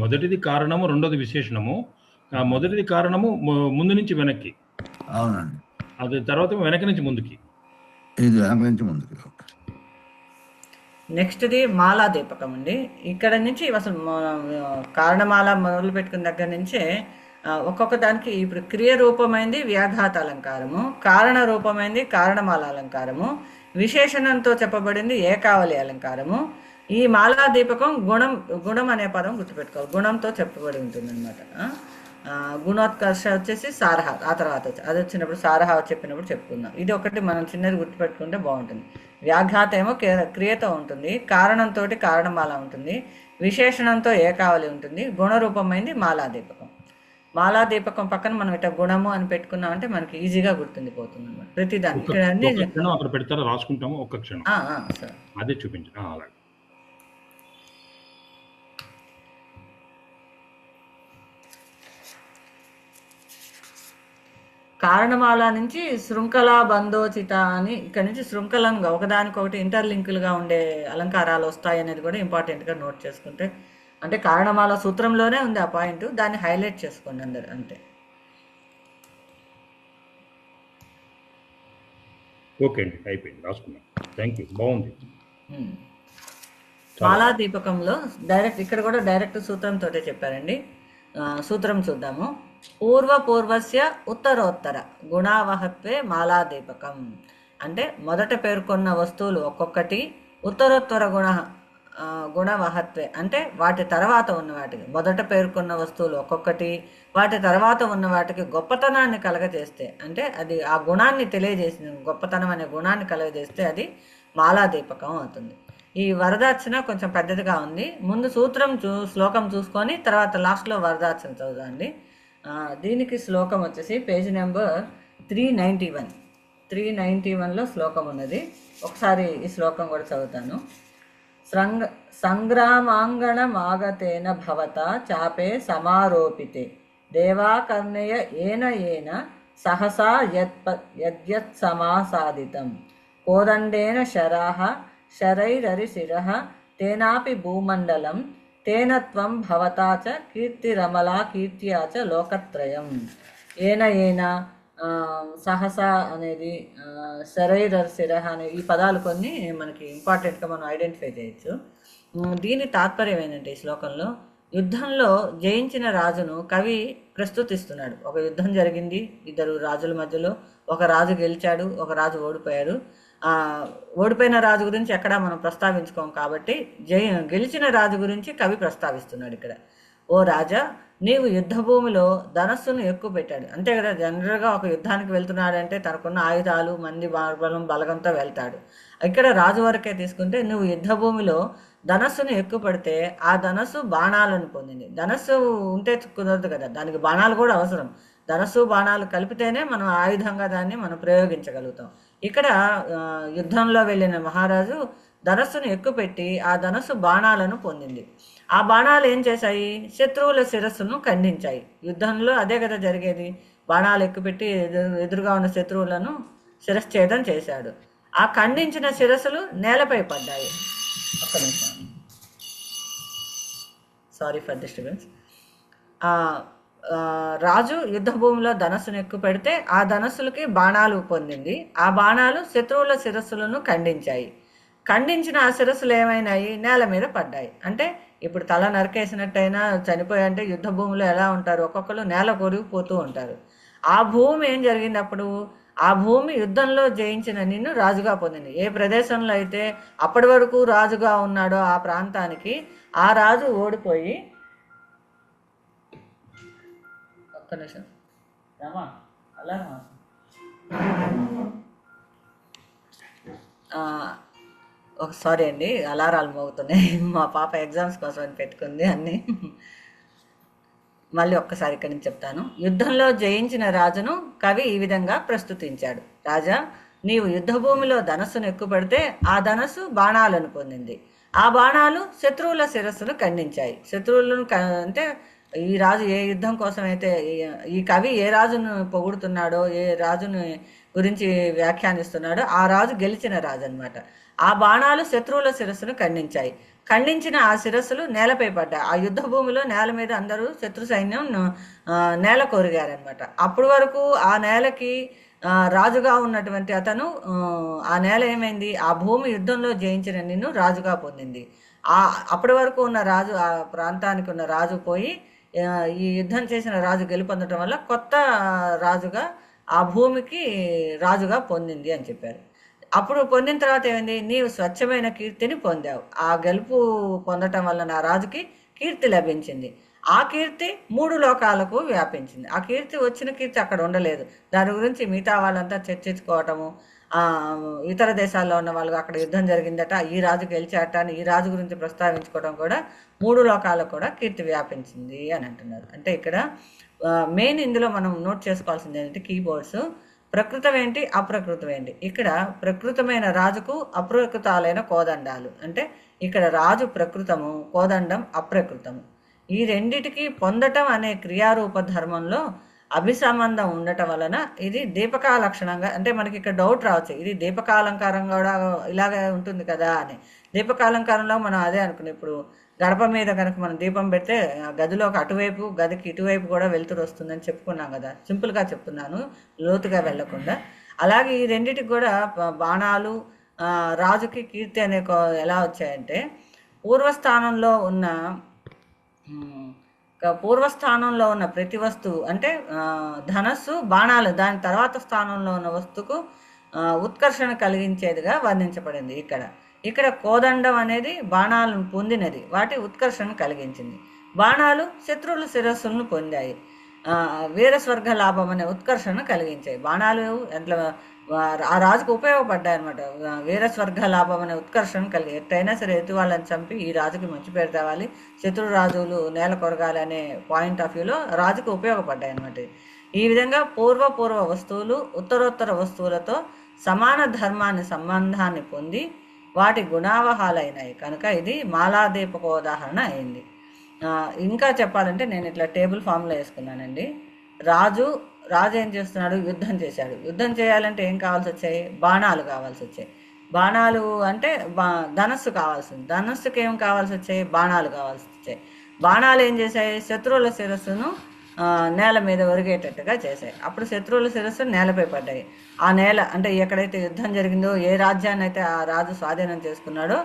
మొదటిది కారణము, రెండోది విశేషణము. ఆ మొదటిది కారణము ముందు నుంచి వెనక్కి, అవునండి. అది తర్వాత వెనక నుంచి ముందుకి, ఇది వెనక నుంచి ముందుకి. నెక్స్ట్ది మాలా దీపకం అండి. ఇక్కడ నుంచి అసలు కారణమాల మొదలు పెట్టుకున్న దగ్గర నుంచే ఒక్కొక్క దానికి ఇప్పుడు క్రియ రూపమైంది వ్యాఘాత అలంకారము, కారణ రూపమైంది కారణమాల అలంకారము, విశేషణంతో చెప్పబడింది ఏకావళి అలంకారము. ఈ మాలా దీపకం గుణం అనే పదం గుర్తుపెట్టుకోవాలి, గుణంతో చెప్పబడి ఉంటుంది అనమాట. గుణోత్కర్ష వచ్చేసి సారహ, ఆ తర్వాత అది వచ్చినప్పుడు సారహ చెప్పినప్పుడు చెప్పుకుందాం. ఇది ఒకటి మనం చిన్నది గుర్తుపెట్టుకుంటే బాగుంటుంది. వ్యాఘాత ఏమో క్రియతో ఉంటుంది, కారణంతో కారణమాల ఉంటుంది, విశేషణంతో ఏకావళి ఉంటుంది, గుణరూపమైంది మాలాదీపకం. మాలాదీపకం పక్కన మనం ఇట్లా గుణము అని పెట్టుకున్నామంటే మనకి ఈజీగా గుర్తుండిపోతుంది అనమాట ప్రతిదాన్ని. ఇక్కడ అన్ని అక్కడ పెడతారా, రాసుకుంటాము ఒక్క క్షణం. సార్ అదే చూపించండి. అలాగే కారణమాల నుంచి శృంఖలా బంధోచిత అని ఇక్కడ నుంచి శృంఖలంగా ఒకదానికొకటి ఇంటర్లింకులుగా ఉండే అలంకారాలు వస్తాయి అనేది కూడా ఇంపార్టెంట్గా నోట్ చేసుకుంటే, అంటే కారణమాల సూత్రంలోనే ఉంది ఆ పాయింట్, దాన్ని హైలైట్ చేసుకోండి అందరు అంతే. ఓకే అండి, అయిపోయింది, రాసుకున్నాం. థ్యాంక్ యూ, బాగుంది. మాలా దీపకంలో డైరెక్ట్ ఇక్కడ కూడా డైరెక్ట్ సూత్రంతో చెప్పారండి. సూత్రం చూద్దాము. పూర్వస్య ఉత్తరోత్తర గుణావహత్వే మాలాదీపకం. అంటే మొదట పేర్కొన్న వస్తువులు ఒక్కొక్కటి, ఉత్తరోత్తర గుణవహత్వే అంటే వాటి తర్వాత ఉన్న వాటికి, మొదట పేర్కొన్న వస్తువులు ఒక్కొక్కటి వాటి తర్వాత ఉన్న వాటికి గొప్పతనాన్ని కలగజేస్తే, అంటే అది ఆ గుణాన్ని తెలియజేసిన గొప్పతనం అనే గుణాన్ని కలగజేస్తే అది మాలాదీపకం అవుతుంది. ఈ వరదార్చన కొంచెం పెద్దదిగా ఉంది. ముందు సూత్రం శ్లోకం చూసుకొని తర్వాత లాస్ట్లో వరదార్చన చదువుదండి. దీనికి శ్లోకం వచ్చేసి పేజ్ నెంబర్ 391. 391లో శ్లోకం ఉన్నది. ఒకసారి ఈ శ్లోకం కూడా చదువుతాను. సంగ్రామాంగణమాగతేన భవత చాపే సమారోపితే దేవాకర్ణయ ఏన సహసా యద్యత్ సమాసాదితం కోదండేన శరాహ శరైరరిశిరః తేనాపి భూమండలం తేన త్వం భవతా చ కీర్తిరమలా కీర్త్యా చ లోకత్రయం. ఏన సహసా అనేది శరైరరిశిరః అనే ఈ పదాలు కొన్ని మనకి ఇంపార్టెంట్గా మనం ఐడెంటిఫై చేయొచ్చు. దీని తాత్పర్యం ఏంటంటే ఈ శ్లోకంలో యుద్ధంలో జయించిన రాజును కవి ప్రస్తుతిస్తున్నాడు. ఒక యుద్ధం జరిగింది, ఇద్దరు రాజుల మధ్యలో, ఒక రాజు గెలిచాడు, ఒక రాజు ఓడిపోయాడు. ఓడిపోయిన రాజు గురించి ఎక్కడా మనం ప్రస్తావించుకోం కాబట్టి గెలిచిన రాజు గురించి కవి ప్రస్తావిస్తున్నాడు ఇక్కడ. ఓ రాజా, నీవు యుద్ధ భూమిలో ధనస్సును ఎక్కువ పెట్టాడు. అంతే కదా, జనరల్గా ఒక యుద్ధానికి వెళ్తున్నాడంటే తనకున్న ఆయుధాలు, మంది బలగంతో వెళ్తాడు. ఇక్కడ రాజు వరకే తీసుకుంటే నువ్వు యుద్ధ భూమిలో ధనస్సును ఎక్కువ పెడితే ఆ ధనస్సు బాణాలను పొందింది. ధనస్సు ఉంటే కుదరదు కదా, దానికి బాణాలు కూడా అవసరం. ధనస్సు బాణాలు కలిపితేనే మనం ఆయుధంగా దాన్ని మనం ప్రయోగించగలుగుతాం. ఇక్కడ యుద్ధంలో వెళ్ళిన మహారాజు ధనస్సును ఎక్కుపెట్టి ఆ ధనస్సు బాణాలను పొందింది. ఆ బాణాలు ఏం చేశాయి? శత్రువుల శిరస్సును ఖండించాయి. యుద్ధంలో అదే కదా జరిగేది, బాణాలు ఎక్కుపెట్టి ఎదురుగా ఉన్న శత్రువులను శిరశ్ఛేదం చేశాడు. ఆ ఖండించిన శిరస్సులు నేలపై పడ్డాయి. ఒక్క నిమిషం, సారీ ఫర్ డిస్టర్బెన్స్. రాజు యుద్ధ భూమిలో ధనస్సును ఎక్కువ పెడితే ఆ ధనస్సులకి బాణాలు పొందింది. ఆ బాణాలు శత్రువుల శిరస్సులను ఖండించాయి. ఖండించిన ఆ శిరస్సులు ఏమైనాయి? నేల మీద పడ్డాయి. అంటే ఇప్పుడు తల నరికేసినట్టయినా చనిపోయి అంటే యుద్ధ భూమిలో ఎలా ఉంటారు? ఒక్కొక్కరు నేల కొరిగిపోతూ ఉంటారు. ఆ భూమి ఏం జరిగింది అప్పుడు? ఆ భూమి యుద్ధంలో జయించిన నిన్ను రాజుగా పొందింది. ఏ ప్రదేశంలో అయితే అప్పటి వరకు రాజుగా ఉన్నాడో ఆ ప్రాంతానికి ఆ రాజు ఓడిపోయి, ఒక్క నిమిషం రమా అలా సారీ అండి, అలారాలు మోగుతున్నాయి. మా పాప ఎగ్జామ్స్ కోసం అని పెట్టుకుంది అన్నీ. మళ్ళీ ఒక్కసారి ఇక్కడి నుంచి చెప్తాను. యుద్ధంలో జయించిన రాజును కవి ఈ విధంగా ప్రస్తుతించాడు. రాజా, నీవు యుద్ధ భూమిలో ధనస్సును ఎక్కువ పెడితే ఆ ధనస్సు బాణాలను పొందింది. ఆ బాణాలు శత్రువుల శిరస్సును ఖండించాయి. శత్రువులను అంటే ఈ రాజు ఏ యుద్ధం కోసం అయితే ఈ కవి ఏ రాజును పొగుడుతున్నాడో, ఏ రాజుని గురించి వ్యాఖ్యానిస్తున్నాడో ఆ రాజు గెలిచిన రాజు అనమాట. ఆ బాణాలు శత్రువుల శిరస్సును ఖండించాయి. ఖండించిన ఆ శిరస్సులు నేలపై పడ్డాయి. ఆ యుద్ధ భూమిలో నేల మీద అందరూ శత్రు సైన్యం నేల కొరిగారనమాట. అప్పటి వరకు ఆ నేలకి రాజుగా ఉన్నటువంటి అతను, ఆ నేల ఏమైంది? ఆ భూమి యుద్ధంలో జయించిన నిన్ను రాజుగా పొందింది. అప్పటి వరకు ఉన్న రాజు, ఆ ప్రాంతానికి ఉన్న రాజు పోయి ఈ యుద్ధం చేసిన రాజు గెలుపొందడం వల్ల కొత్త రాజుగా ఆ భూమికి రాజుగా పొందింది అని చెప్పారు. అప్పుడు పొందిన తర్వాత ఏమైంది? నీవు స్వచ్ఛమైన కీర్తిని పొందావు. ఆ గెలుపు పొందటం వల్ల నా రాజుకి కీర్తి లభించింది. ఆ కీర్తి 3 లోకాలకు వ్యాపించింది. ఆ కీర్తి వచ్చిన కీర్తి అక్కడ ఉండలేదు. దాని గురించి మిగతా వాళ్ళంతా చర్చించుకోవటము, ఇతర దేశాల్లో ఉన్న వాళ్ళు అక్కడ యుద్ధం జరిగిందట, ఈ రాజు గెలిచాట అని ఈ రాజు గురించి ప్రస్తావించుకోవడం కూడా 3 లోకాలకు కూడా కీర్తి వ్యాపించింది అని అంటున్నారు. అంటే ఇక్కడ మెయిన్ ఇందులో మనం నోట్ చేసుకోవాల్సింది ఏంటంటే కీబోర్డ్స్, ప్రకృతం ఏంటి, అప్రకృతం ఏంటి. ఇక్కడ ప్రకృతమైన రాజుకు అప్రకృతాలైన కోదండాలు. అంటే ఇక్కడ రాజు ప్రకృతము, కోదండం అప్రకృతము. ఈ రెండిటికి పొందటం అనే క్రియారూప ధర్మంలో అభిసంబంధం ఉండటం వలన ఇది దీపకా లక్షణంగా, అంటే మనకి ఇక్కడ డౌట్ రావచ్చు, ఇది దీపకాలంకారం కూడా ఇలాగే ఉంటుంది కదా అని. దీపకాలంకారంలో మనం అదే అనుకున్నాం. ఇప్పుడు గడప మీద కనుక మనం దీపం పెడితే గదిలోకి అటువైపు, గదికి ఇటువైపు కూడా వెలుతురు వస్తుందని చెప్పుకున్నాం కదా. సింపుల్గా చెప్తున్నాను, లోతుగా వెళ్లకుండా. అలాగే ఈ రెండిటికి కూడా బాణాలు, రాజుకి కీర్తి అనే ఎలా వచ్చాయంటే పూర్వస్థానంలో ఉన్న ప్రతి వస్తువు, అంటే ధనస్సు, బాణాలు దాని తర్వాత స్థానంలో ఉన్న వస్తువుకు ఉత్కర్షణ కలిగించేదిగా వర్ణించబడింది. ఇక్కడ కోదండం అనేది బాణాలను పొందినది, వాటి ఉత్కర్షణ కలిగించింది. బాణాలు శత్రువుల శిరస్సులను పొందాయి, వీరస్వర్గ లాభం అనే ఉత్కర్షణ కలిగించాయి. బాణాలు ఎట్లా ఆ రాజుకు ఉపయోగపడ్డాయి అనమాట. వీరస్వర్గ లాభం అనే ఉత్కర్షణ కలిగి ఎట్టయినా సరే ఎత్తు వాళ్ళని చంపి ఈ రాజుకి మంచి పేరు తేవాలి, శత్రు రాజులు నేల కొరగాలి అనే పాయింట్ ఆఫ్ వ్యూలో రాజుకు ఉపయోగపడ్డాయి అనమాట. ఈ విధంగా పూర్వ వస్తువులు ఉత్తరోత్తర వస్తువులతో సమాన సంబంధాన్ని పొంది వాటి గుణావహాలైనాయి కనుక ఇది మాలాదీపక ఉదాహరణ అయింది. ఇంకా చెప్పాలంటే నేను ఇట్లా టేబుల్ ఫామ్లో వేసుకున్నానండి. రాజు ఏం చేస్తున్నాడు? యుద్ధం చేశాడు. యుద్ధం చేయాలంటే ఏం కావాల్సి వచ్చాయి? బాణాలు కావాల్సి వచ్చాయి. బాణాలు అంటే ధనస్సు కావాల్సింది. ధనస్సుకి ఏం కావాల్సి వచ్చాయి? బాణాలు కావాల్సి వచ్చాయి. బాణాలు ఏం చేశాయి? శత్రువుల శిరస్సును నేల మీద ఒరిగేటట్టుగా చేశాయి. అప్పుడు శత్రువుల శిరస్సు నేలపై పడ్డాయి. ఆ నేల అంటే ఎక్కడైతే యుద్ధం జరిగిందో, ఏ రాజ్యాన్ని అయితే ఆ రాజు స్వాధీనం చేసుకున్నాడో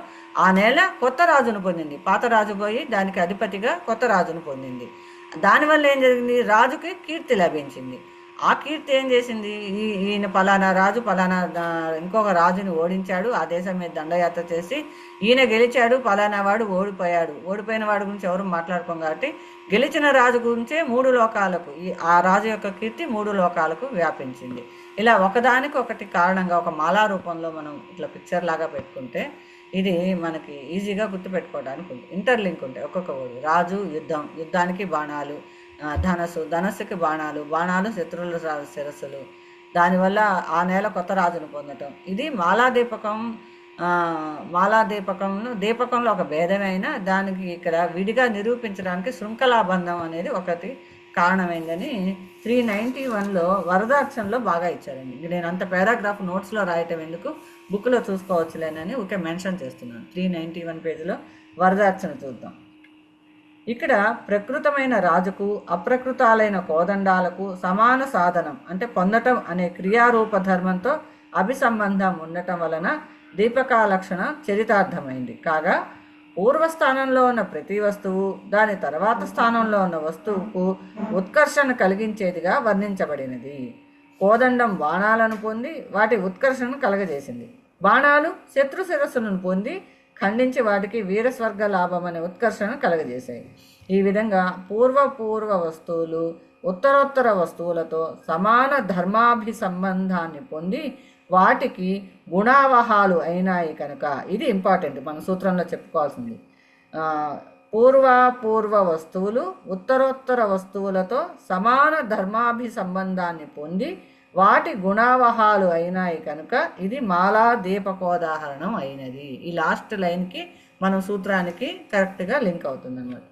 ఆ నేల కొత్త రాజును పొందింది. పాత రాజు పోయి దానికి అధిపతిగా కొత్త రాజును పొందింది. దానివల్ల ఏం జరిగింది? రాజుకి కీర్తి లభించింది. ఆ కీర్తి ఏం చేసింది? ఈయన పలానా రాజు పలానా ఇంకొక రాజుని ఓడించాడు, ఆ దేశం మీద దండయాత్ర చేసి ఈయన గెలిచాడు, పలానా వాడు ఓడిపోయాడు. ఓడిపోయిన వాడి గురించి ఎవరు మాట్లాడుకోం కాబట్టి గెలిచిన రాజు గురించే 3 లోకాలకు, ఆ రాజు యొక్క కీర్తి 3 లోకాలకు వ్యాపించింది. ఇలా ఒకదానికి ఒకటి కారణంగా ఒక మాలా రూపంలో మనం ఇట్లా పిక్చర్ లాగా పెట్టుకుంటే ఇది మనకి ఈజీగా గుర్తుపెట్టుకోవడానికి ఉంది. ఇంటర్లింక్ ఉంటాయి ఒక్కొక్క ఊరు. రాజు, యుద్ధానికి బాణాలు, ధనస్సుకి బాణాలు శత్రువుల శిరస్సులు, దానివల్ల ఆ నేల కొత్త రాజును పొందటం. ఇది దీపకంలో ఒక భేదమైన దానికి ఇక్కడ విడిగా నిరూపించడానికి శృంఖలాబంధం అనేది ఒకటి కారణమైందని 391లో వరదాక్షంలో బాగా ఇచ్చారండి. నేను అంత పారాగ్రాఫ్ నోట్స్లో రాయటం ఎందుకు, బుక్లో చూసుకోవచ్చులేనని ఊకే మెన్షన్ చేస్తున్నాను. 391 పేజీలో వరదాక్షణ చూద్దాం. ఇక్కడ ప్రకృతమైన రాజుకు అప్రకృతాలైన కోదండాలకు సమాన సాధనం అంటే పొందటం అనే క్రియారూప ధర్మంతో అభిసంబంధం ఉండటం వలన దీపకాలక్షణ చరితార్థమైంది. కాగా పూర్వస్థానంలో ఉన్న ప్రతి వస్తువు దాని తర్వాత స్థానంలో ఉన్న వస్తువుకు ఉత్కర్షణ కలిగించేదిగా వర్ణించబడినది. కోదండం బాణాలను పొంది వాటి ఉత్కర్షణను కలగజేసింది. బాణాలు శత్రు శిరస్సులను పొంది ఖండించి వాటికి వీరస్వర్గ లాభం అనే ఉత్కర్షణ కలగజేశాయి. ఈ విధంగా పూర్వ వస్తువులు ఉత్తరోత్తర వస్తువులతో సమాన ధర్మాభిసంబంధాన్ని పొంది వాటికి గుణావహాలు అయినాయి కనుక ఇది ఇంపార్టెంట్ మన సూత్రంలో చెప్పుకోవాల్సింది. పూర్వ వస్తువులు ఉత్తరోత్తర వస్తువులతో సమాన ధర్మాభిసంబంధాన్ని పొంది వాటి గుణావహాలు అయినాయి కనుక ఇది మాలా దీపకోదాహరణం అయినది. ఈ లాస్ట్ లైన్కి మన సూత్రానికి కరెక్ట్గా లింక్ అవుతుంది అన్నమాట.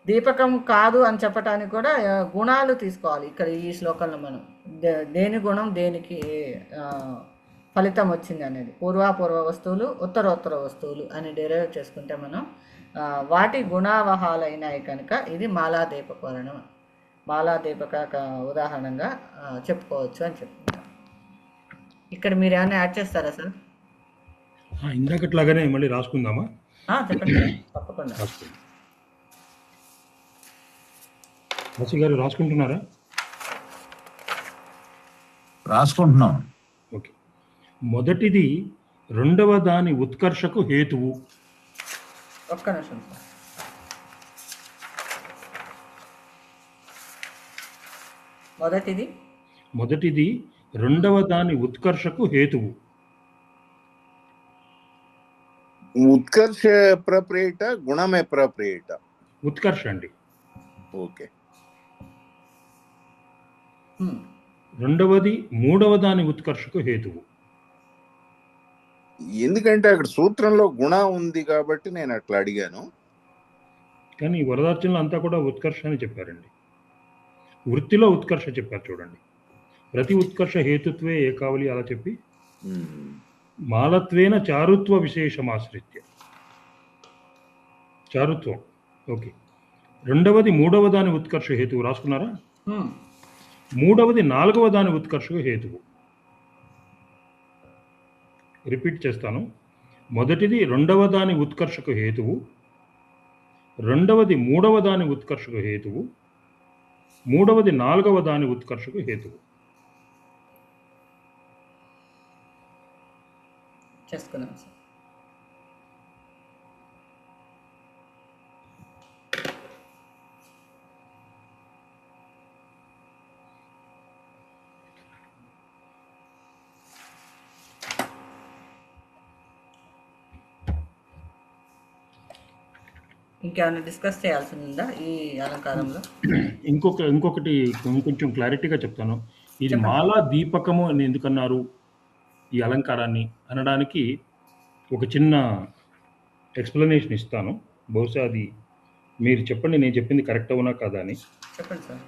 దీపకం కాదు అని చెప్పడానికి కూడా గుణాలు తీసుకోవాలి. ఇక్కడ ఈ శ్లోకంలో మనం దేని గుణం దేనికి ఫలితం వచ్చింది అనేది పూర్వ వస్తువులు ఉత్తరోత్తర వస్తువులు అని డెరైవ్ చేసుకుంటే మనం వాటి గుణావహాలైనాయి కనుక ఇది మాలా దీపకరణం మాలా దీపక ఉదాహరణంగా చెప్పుకోవచ్చు అని చెప్తున్నారు. ఇక్కడ మీరు ఏమైనా యాడ్ చేస్తారా సార్? ఇందాకట్లాగానే మళ్ళీ రాసుకుందామా? చెప్పండి, తప్పకుండా. రాసి గారు రాసుకుంటున్నారా? రాసుకుంటున్నాం. ఓకే. మొదటిది రెండవ దాని ఉత్కర్షకు హేతువు. ఒక్క నిమిషం సార్. మొదటిది రెండవ దాని ఉత్కర్షకు హేతువు. ఉత్కర్ష అప్రోప్రియేట, గుణం అప్రోప్రియేట? ఉత్కర్ష అండి. ఓకే. రెండవది మూడవ దాని ఉత్కర్షకు హేతువు. ఎందుకంటే అక్కడ సూత్రంలో గుణ ఉంది కాబట్టి నేను అట్లా అడిగాను. కానీ వరదార్చనలో అంతా కూడా ఉత్కర్ష అని చెప్పారండి. వృత్తిలో ఉత్కర్ష చెప్పారు చూడండి. ప్రతి ఉత్కర్ష హేతుత్వే ఏకావలి అలా చెప్పి మాలత్వేన చారుత్వ విశేషమాశ్రిత్య చారుత్వం. ఓకే. రెండవది మూడవ దాని ఉత్కర్ష హేతువు రాసుకున్నారా? మూడవది నాలుగవ దాని ఉత్కర్షకు హేతువు. రిపీట్ చేస్తాను. మొదటిది రెండవ దాని ఉత్కర్షకు హేతువు, రెండవది మూడవ దాని ఉత్కర్షకు హేతువు, మూడవది నాలుగవ దాని ఉత్కర్షకు హేతువు. చేసుకున్నాం సార్. ఇంకేమైనా డిస్కస్ చేయాల్సి ఉందా ఈ అలంకారంలో? ఇంకొకటి కొంచెం క్లారిటీగా చెప్తాను. ఇది మాలా దీపకము అని ఎందుకన్నారు ఈ అలంకారాన్ని అనడానికి ఒక చిన్న ఎక్స్ప్లెనేషన్ ఇస్తాను. బహుశా అది మీరు చెప్పండి, నేను చెప్పింది కరెక్ట్ అవునా కాదా అని. చెప్పండి సార్.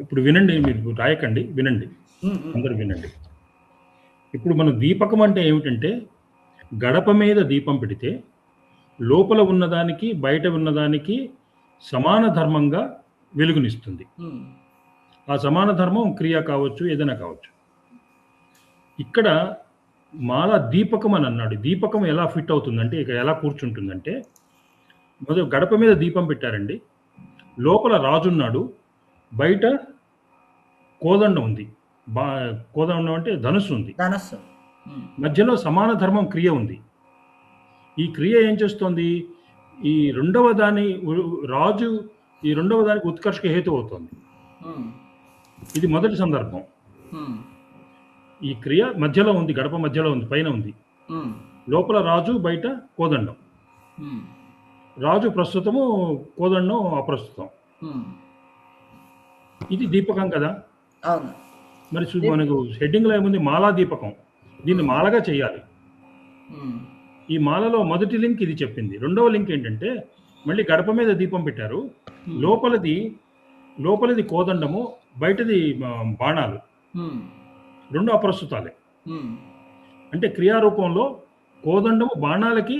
ఇప్పుడు వినండి, మీరు రాయకండి, వినండి, అందరూ వినండి. ఇప్పుడు మన దీపకం అంటే ఏమిటంటే గడప మీద దీపం పెడితే లోపల ఉన్నదానికి బయట ఉన్నదానికి సమాన ధర్మంగా వెలుగునిస్తుంది. ఆ సమాన ధర్మం క్రియ కావచ్చు, ఏదైనా కావచ్చు. ఇక్కడ మాల దీపకం అని అన్నాడు. దీపకం ఎలా ఫిట్ అవుతుందంటే, ఇక ఎలా కూర్చుంటుందంటే, మొదలు గడప మీద దీపం పెట్టారండి, లోపల రాజున్నాడు, బయట కోదండం ఉంది. కోదండం అంటే ధనుస్సు ఉంది, మధ్యలో సమాన ధర్మం క్రియ ఉంది. ఈ క్రియ ఏం చేస్తోంది? ఈ రెండవ దాని రాజు ఈ రెండవ దానికి ఉత్కర్షక హేతు అవుతుంది. ఇది మొదటి సందర్భం. ఈ క్రియ మధ్యలో ఉంది, గడప మధ్యలో ఉంది, పైన ఉంది, లోపల రాజు, బయట కోదండం. రాజు ప్రస్తుతము, కోదండం అప్రస్తుతం. ఇది దీపకం కదా. మరి మనకు హెడ్డింగ్లో ఏముంది? మాలా దీపకం. దీన్ని మాలగా చేయాలి. ఈ మాలలో మొదటి లింక్ ఇది చెప్పింది. రెండవ లింక్ ఏంటంటే మళ్ళీ గడప మీద దీపం పెట్టారు, లోపలిది కోదండము, బయటది బాణాలు, రెండు అప్రస్తుతాలే. అంటే క్రియారూపంలో కోదండము బాణాలకి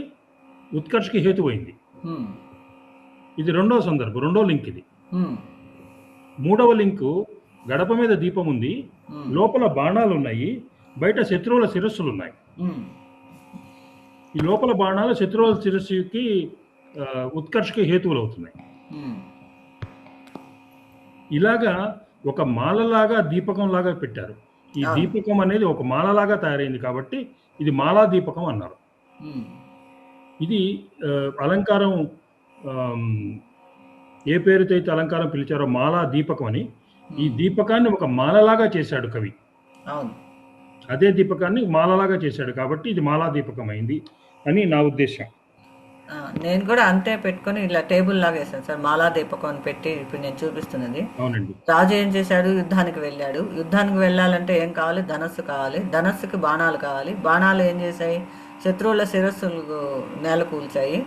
ఉత్కర్షకి హేతువైంది. ఉమ్, ఇది రెండో సందర్భం, రెండో లింక్ ఇది. ఉమ్, మూడవ లింకు గడప మీద దీపం ఉంది, ఉమ్, లోపల బాణాలు ఉన్నాయి, బయట శత్రువుల శిరస్సులు ఉన్నాయి. ఉమ్, ఈ లోపల బాణాలు శత్రువుల శిరస్సుకి ఉత్కర్షకి హేతువులు అవుతున్నాయి. ఉమ్, ఇలాగా ఒక మాలలాగా దీపకం లాగా పెట్టారు. ఈ అవును. దీపకం అనేది ఒక మాలలాగా తయారైంది కాబట్టి ఇది మాలా దీపకం అన్నారు. ఉమ్, ఇది అలంకారం ఆమ్, ఏ పేరుతో అయితే అలంకారం పిలిచారో మాలా దీపకం అని, ఈ దీపకాన్ని ఒక మాలలాగా చేశాడు కవి. అవును. అదే దీపకాన్ని మాలలాగా చేశాడు కాబట్టి ఇది మాలా దీపకం అయింది అని నా ఉద్దేశం. నేను కూడా అంతే పెట్టుకొని ఇలా టేబుల్ లాగా వేసాను సార్, మాలా దీపకం అని పెట్టి ఇప్పుడు నేను చూపిస్తున్నది. అవునండి. రాజు ఏం చేశాడు? యుద్ధానికి వెళ్ళాడు. యుద్ధానికి వెళ్ళాలంటే ఏం కావాలి? ధనస్సు కావాలి. ధనస్సుకి బాణాలు కావాలి. బాణాలు ఏం చేశాయి? శత్రువుల శిరస్సులు నేల కూల్చాయి.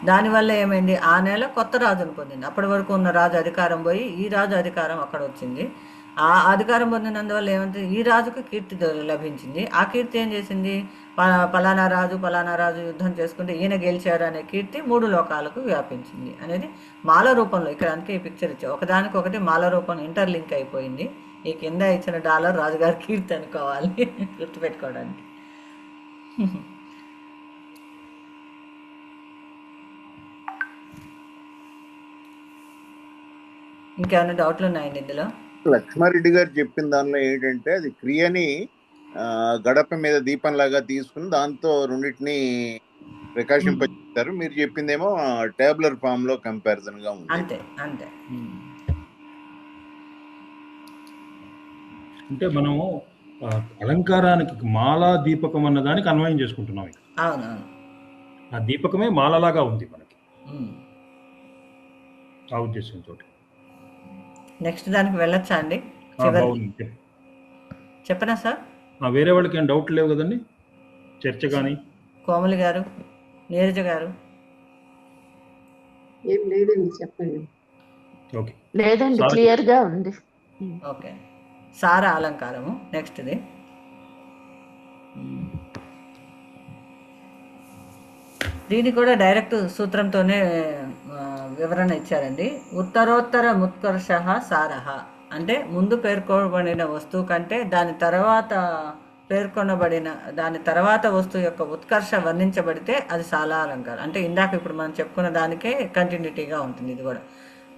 దానివల్ల ఏమైంది? ఆ నేల కొత్త రాజును పొందింది. అప్పటి వరకు ఉన్న రాజు అధికారం పోయి ఈ రాజు అధికారం అక్కడ వచ్చింది. ఆ అధికారం పొందినందువల్ల ఏమంటే ఈ రాజుకు కీర్తి లభించింది. ఆ కీర్తి ఏం చేసింది? పలానా రాజు యుద్ధం చేసుకుంటే ఈయన గెలిచారు అనే కీర్తి 3 లోకాలకు వ్యాపించింది అనేది మాల రూపంలో. ఇక్కడ అందుకే ఈ పిక్చర్ ఇచ్చాం. ఒకదానికొకటి మాల రూపం ఇంటర్లింక్ అయిపోయింది. ఈ కింద ఇచ్చిన డాలర్ రాజుగారి కీర్తి అనుకోవాలి గుర్తుపెట్టుకోవడానికి. ఇంకేమైనా డౌట్లు ఉన్నాయండి ఇందులో? లక్ష్మారెడ్డి గారు చెప్పిన దానిలో ఏంటంటే అది క్రియని గడప మీద దీపంలాగా తీసుకుని దాంతో రెండింటిని ప్రకాశింపజేస్తారు. మీరు చెప్పిందేమో టేబులర్ ఫామ్ లో కంపారిజన్ గా ఉంది. అంతే అంతే. అంటే మనము అలంకారానికి మాలా దీపకం అన్న దానికి అన్వయం చేసుకుంటున్నాం. అవునవును. ఆ దీపకమే మాలలాగా ఉంది మనకి, ఆ ఉద్దేశంతో. నెక్స్ట్ దానికి వెళ్ళొచ్చా అండి? చెప్పనా సార్? వేరే వాళ్ళకి ఏం డౌట్ లేవు కదండి చర్చ కానీ? కోమలి గారు, నీరజ గారు? ఏం లేదండి, చెప్పండి. ఓకే, లేదండి, క్లియర్ గా ఉంది. ఓకే. సారా అలంకారము నెక్స్ట్ది. దీనికి కూడా డైరెక్ట్ సూత్రంతోనే వివరణ ఇచ్చారండి. ఉత్తరోత్తర ముత్కర్ష సారహ అంటే ముందు పేర్కొనబడిన వస్తువు కంటే దాని తర్వాత వస్తువు యొక్క ఉత్కర్ష వర్ణించబడితే అది సాలా అలంకారం. అంటే ఇందాక ఇప్పుడు మనం చెప్పుకున్న దానికే కంటిన్యూటీగా ఉంటుంది. ఇది కూడా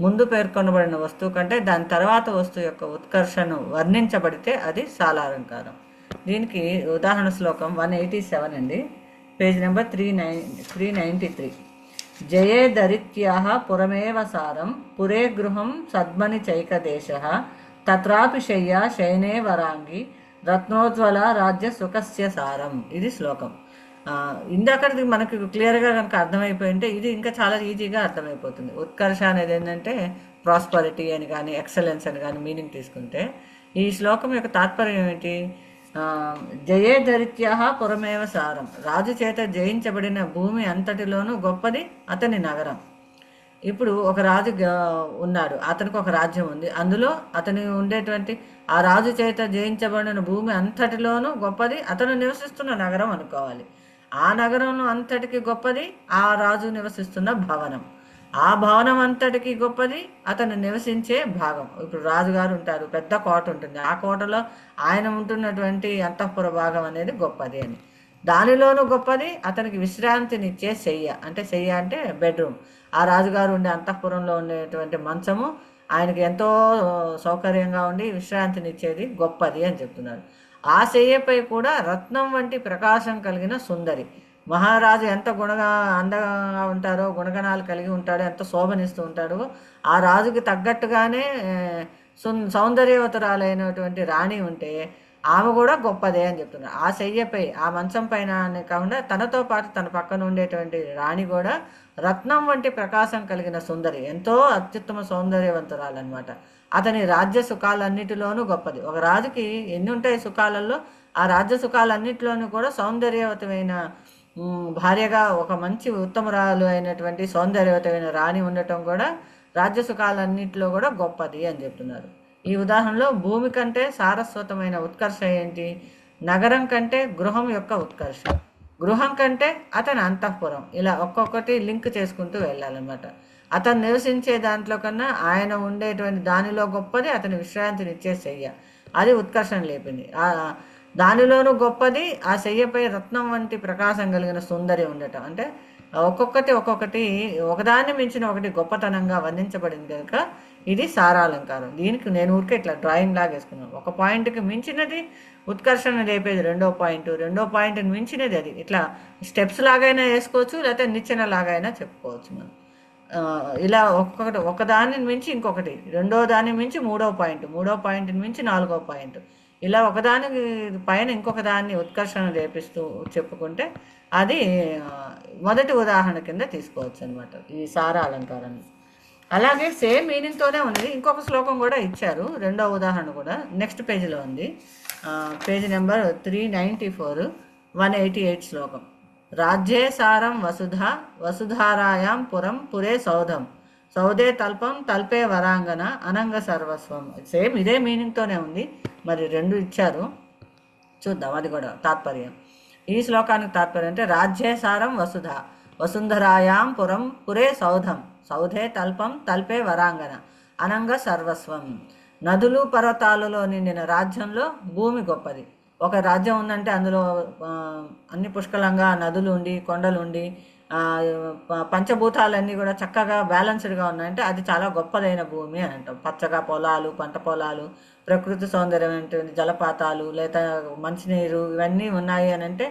ముందు పేర్కొనబడిన వస్తువు కంటే దాని తర్వాత వస్తువు యొక్క ఉత్కర్షను వర్ణించబడితే అది సాలా అలంకారం. దీనికి ఉదాహరణ శ్లోకం 187 అండి, పేజ్ నెంబర్ 393. జయే దరిత్యాః పురమేవ సారం పురే గృహం సద్మని చైకదేశః తత్రాపి శయ్యా శయనే వరాంగి రత్నోజ్వల రాజ్య సుఖస్య సారం. ఇది శ్లోకం. ఇందాకది మనకి క్లియర్గా కనుక అర్థమైపోయి ఉంటే ఇది ఇంకా చాలా ఈజీగా అర్థమైపోతుంది. ఉత్కర్ష అనేది ఏంటంటే ప్రాస్పరిటీ అని కానీ ఎక్సలెన్స్ అని కానీ మీనింగ్ తీసుకుంటే, ఈ శ్లోకం యొక్క తాత్పర్యం ఏమిటి? జయే దరిత్యాః పురమేవ సారం, రాజు చేత జయించబడిన భూమి అంతటిలోనూ గొప్పది అతని నగరం. ఇప్పుడు ఒక రాజు ఉన్నాడు, అతనికి ఒక రాజ్యం ఉంది, అందులో అతని ఉండేటువంటి ఆ రాజు చేత జయించబడిన భూమి అంతటిలోనూ గొప్పది అతను నివసిస్తున్న నగరం అనుకోవాలి. ఆ నగరం అంతటికి గొప్పది ఆ రాజు నివసిస్తున్న భవనం. ఆ భవనం అంతటికి గొప్పది అతను నివసించే భాగం. ఇప్పుడు రాజుగారు ఉంటారు, పెద్ద కోట ఉంటుంది, ఆ కోటలో ఆయన ఉంటున్నటువంటి అంతఃపుర భాగం అనేది గొప్పది అని. దానిలోనూ గొప్పది అతనికి విశ్రాంతినిచ్చే శయ్య, అంటే శయ్య అంటే బెడ్రూమ్. ఆ రాజుగారు ఉండే అంతఃపురంలో ఉండేటువంటి మంచము ఆయనకి ఎంతో సౌకర్యంగా ఉండి విశ్రాంతినిచ్చేది గొప్పది అని చెప్తున్నారు. ఆ శయ్యపై కూడా రత్నం వంటి ప్రకాశం కలిగిన సుందరి. మహారాజు ఎంత అందంగా ఉంటారో, గుణగణాలు కలిగి ఉంటాడో, ఎంత శోభనిస్తూ ఉంటాడో, ఆ రాజుకి తగ్గట్టుగానే సౌందర్యవతురాలైనటువంటి రాణి ఉంటే ఆమె కూడా గొప్పదే అని చెప్తున్నారు. ఆ శయ్యపై, ఆ మంచం పైన కాకుండా తనతో పాటు తన పక్కన ఉండేటువంటి రాణి కూడా రత్నం వంటి ప్రకాశం కలిగిన సుందరి, ఎంతో అత్యుత్తమ సౌందర్యవంతురాలన్నమాట. అతని రాజ్య సుఖాలన్నిటిలోనూ గొప్పది. ఒక రాజుకి ఎన్ని ఉంటాయి సుఖాలలో, ఆ రాజ్య సుఖాలన్నిటిలోనూ కూడా సౌందర్యవతమైన భార్యగా ఒక మంచి ఉత్తమరాలు అయినటువంటి సౌందర్యవతమైన రాణి ఉండటం కూడా రాజ్య సుఖాలన్నింటిలో కూడా గొప్పది అని చెప్తున్నారు. ఈ ఉదాహరణలో భూమి కంటే సారస్వతమైన ఉత్కర్ష ఏంటి? నగరం కంటే గృహం యొక్క ఉత్కర్ష. గృహం కంటే అతని అంతఃపురం, ఇలా ఒక్కొక్కటి లింక్ చేసుకుంటూ వెళ్ళాలన్నమాట. అతను నివసించే దాంట్లో కన్నా ఆయన ఉండేటువంటి దానిలో గొప్పది అతని విశ్రాంతినిచ్చే శయ్య, అది ఉత్కర్షణ లేపింది. దానిలోనూ గొప్పది ఆ శయ్యపై రత్నం వంటి ప్రకాశం కలిగిన సుందరి ఉండటం. అంటే ఒక్కొక్కటి ఒకదాన్ని మించిన ఒకటి గొప్పతనంగా వర్ణించబడింది కనుక ఇది సారాలంకారం. దీనికి నేను ఊరికే ఇట్లా డ్రాయింగ్ లాగా వేసుకున్నాను. ఒక పాయింట్కి మించినది ఉత్కర్షణ రేపేది రెండో పాయింట్ని మించినది అది. ఇట్లా స్టెప్స్ లాగైనా వేసుకోవచ్చు, లేకపోతే నిచ్చెన లాగైనా చెప్పుకోవచ్చు మనం. ఇలా ఒకదాన్ని మించి ఇంకొకటి, రెండో దాన్ని మించి మూడో పాయింట్ని మించి నాలుగో పాయింట్, ఇలా ఒకదానికి పైన ఇంకొక దాన్ని ఉత్కర్షణ రేపిస్తూ చెప్పుకుంటే అది మొదటి ఉదాహరణ కింద తీసుకోవచ్చు అనమాట ఈ సారా అలంకారాన్ని. అలాగే సేమ్ మీనింగ్తోనే ఉన్నది ఇంకొక శ్లోకం కూడా ఇచ్చారు, రెండో ఉదాహరణ కూడా నెక్స్ట్ పేజీలో ఉంది. పేజీ నెంబర్ 394, 188 శ్లోకం. రాజ్యే సారం వసుధారాయాం పురం పురే సౌధం సౌదే తల్పం తల్పే వరాంగన అనంగ సర్వస్వం. సేమ్ ఇదే మీనింగ్తోనే ఉంది, మరి రెండు ఇచ్చారు చూద్దాం అది కూడా తాత్పర్యం. ఈ శ్లోకానికి తాత్పర్యం అంటే రాజ్యే సారం వసుంధరాయాం పురం పురే సౌధం సౌధే తల్పం తల్పే వరాంగన అనంగ సర్వస్వం. నదులు పర్వతాలలో నిండిన రాజ్యంలో భూమి గొప్పది. ఒక రాజ్యం ఉందంటే అందులో అన్ని పుష్కలంగా నదులు ఉండి కొండలు ఉండి పంచభూతాలన్నీ కూడా చక్కగా బ్యాలెన్స్డ్గా ఉన్నాయంటే అది చాలా గొప్పదైన భూమి అని అంటాం. పచ్చగా పొలాలు, పంట పొలాలు, ప్రకృతి సౌందర్యమైనటువంటి జలపాతాలు, లేదా మంచినీరు ఇవన్నీ ఉన్నాయి అని అంటే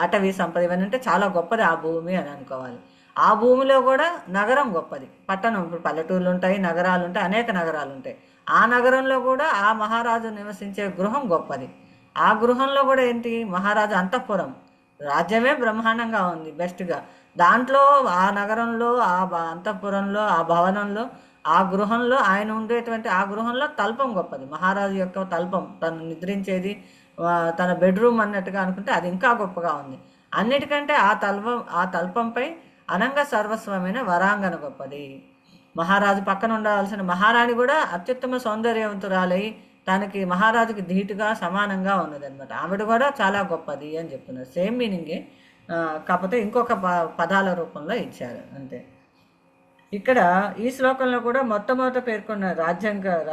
అటవీ సంపద ఇవన్నీ అంటే చాలా గొప్పది ఆ భూమి అని అనుకోవాలి. ఆ భూమిలో కూడా నగరం గొప్పది. పట్టణం, ఇప్పుడు పల్లెటూర్లు ఉంటాయి, నగరాలు ఉంటాయి, అనేక నగరాలు ఉంటాయి. ఆ నగరంలో కూడా ఆ మహారాజు నివసించే గృహం గొప్పది. ఆ గృహంలో కూడా ఏంటి, మహారాజు అంతఃపురం, రాజ్యమే బ్రహ్మాండంగా ఉంది బెస్ట్గా. దాంట్లో ఆ నగరంలో ఆ అంతఃపురంలో ఆ భవనంలో ఆ గృహంలో ఆయన ఉండేటువంటి ఆ గృహంలో తల్పం గొప్పది. మహారాజు యొక్క తల్పం, తను నిద్రించేది తన బెడ్రూమ్ అన్నట్టుగా అనుకుంటే అది ఇంకా గొప్పగా ఉంది. అన్నిటికంటే ఆ తల్పంపై అనంగ సర్వస్వమైన వరాంగన గొప్పది. మహారాజు పక్కన ఉండవలసిన మహారాణి కూడా అత్యుత్తమ సౌందర్యవంతురాలై తనకి మహారాజుకి ధీటుగా సమానంగా ఉన్నదన్నమాట. ఆవిడ కూడా చాలా గొప్పది అని చెప్తున్నారు. సేమ్ మీనింగే, కాకపోతే ఇంకొక పదాల రూపంలో ఇచ్చారు అంతే. ఇక్కడ ఈ శ్లోకంలో కూడా మొట్టమొదట పేర్కొన్న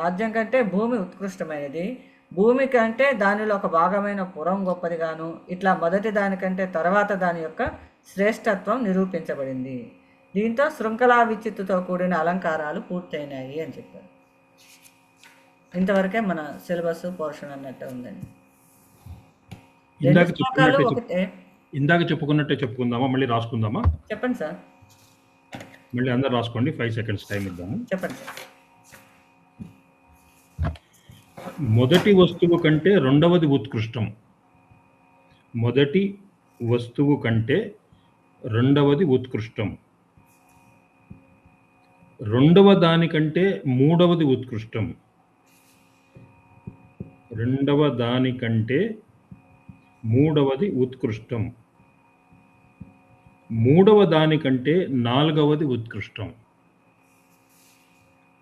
రాజ్యం కంటే భూమి ఉత్కృష్టమైనది, భూమి కంటే దానిలో ఒక భాగమైన పురం గొప్పదిగాను, ఇట్లా మొదటి దానికంటే తర్వాత దాని యొక్క శ్రేష్టత్వం నిరూపించబడింది. దీంతో శృంఖలా విచ్చిత్తుతో కూడిన అలంకారాలు పూర్తయినాయి అని చెప్పారు. ఇంతవరకే మన సిలబస్ పోర్షన్ అన్నట్టు ఉందండి. ఇందాక చెప్పుకున్నట్టే చెప్పుకుందామా, మళ్ళీ రాసుకుందామా? చెప్పండి సార్. మళ్ళీ అందరు రాసుకోండి, 5 seconds టైం ఇద్దాము. చెప్పండి సార్. మొదటి వస్తువు కంటే రెండవది ఉత్కృష్టం. మొదటి వస్తువు కంటే రెండవది ఉత్కృష్టం. రెండవ దానికంటే మూడవది ఉత్కృష్టం. రెండవ దానికంటే మూడవది ఉత్కృష్టం. మూడవ దానికంటే నాలుగవది ఉత్కృష్టం.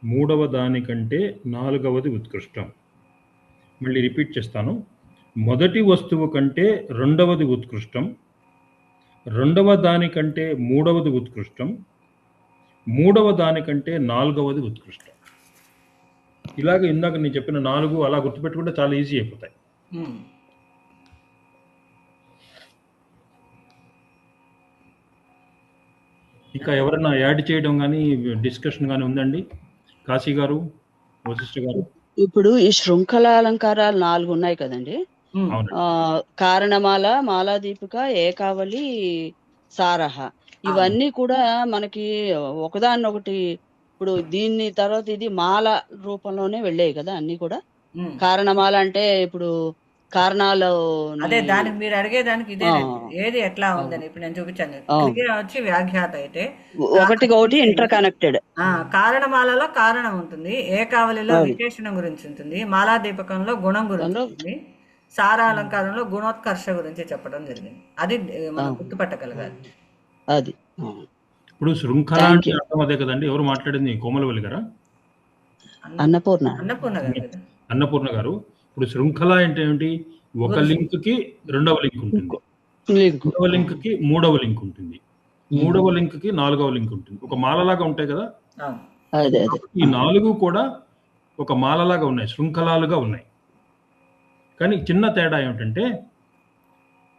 మూడవ దానికంటే నాలుగవది ఉత్కృష్టం. మళ్ళీ రిపీట్ చేస్తాను. మొదటి వస్తువు కంటే రెండవది ఉత్కృష్టం, రెండవ దానికంటే మూడవది ఉత్కృష్టం, మూడవ దానికంటే నాలుగవది ఉత్కృష్టం. ఇలాగ ఇందాక నేను చెప్పిన 4 అలా గుర్తుపెట్టుకుంటే చాలా ఈజీ అయిపోతాయి. ఇంకా ఎవరైనా యాడ్ చేయడం కానీ డిస్కషన్ కానీ ఉందండి? కాశీ గారు, వశిష్ఠ గారు. ఇప్పుడు ఈ శృంఖల అలంకారాలు 4 ఉన్నాయి కదండి. కారణమాల, మాలాదీపిక, ఏకావళి, సారహ, ఇవన్నీ కూడా మనకి ఒకదాన్నొకటి ఇప్పుడు దీన్ని తర్వాత ఇది మాల రూపంలోనే వెళ్ళాయి కదా అన్ని కూడా. కారణమాల అంటే ఇప్పుడు కారణాలు, అదే దానికి మీరు అడిగేదానికి ఇదే ఏది ఎట్లా ఉందని ఇప్పుడు నేను చూపించాను. వచ్చి వ్యాఖ్యాత అయితే ఒకటి ఇంటర్ కనెక్టెడ్. కారణమాలలో కారణం ఉంటుంది, ఏకావళిలో విశేషణం గురించి ఉంటుంది, మాలాదీపకంలో గుణం గురించి ఉంటుంది, సారాలంకారంలో గుణోత్కర్ష గురించి చెప్పడం జరిగింది. అది మనం గుర్తుపట్టగలగాలి. అది ఇప్పుడు శృంఖల అంటే అర్థం అదే కదండి. ఎవరు మాట్లాడింది? కోమలవల్లి గారా? అన్నపూర్ణ గారు. ఇప్పుడు శృంఖల అంటే ఏమిటి? ఒక లింక్ కి రెండవ లింక్ ఉంటుంది. లింక్ రెండవ లింక్కి మూడవ లింక్ ఉంటుంది, మూడవ లింక్కి నాలుగవ లింక్ ఉంటుంది. ఒక మాలలాగా ఉంటాయి కదా, అవును. అదే అదే ఈ 4 కూడా ఒక మాలలాగా ఉన్నాయి, శృంఖలాలుగా ఉన్నాయి. కానీ చిన్న తేడా ఏమిటంటే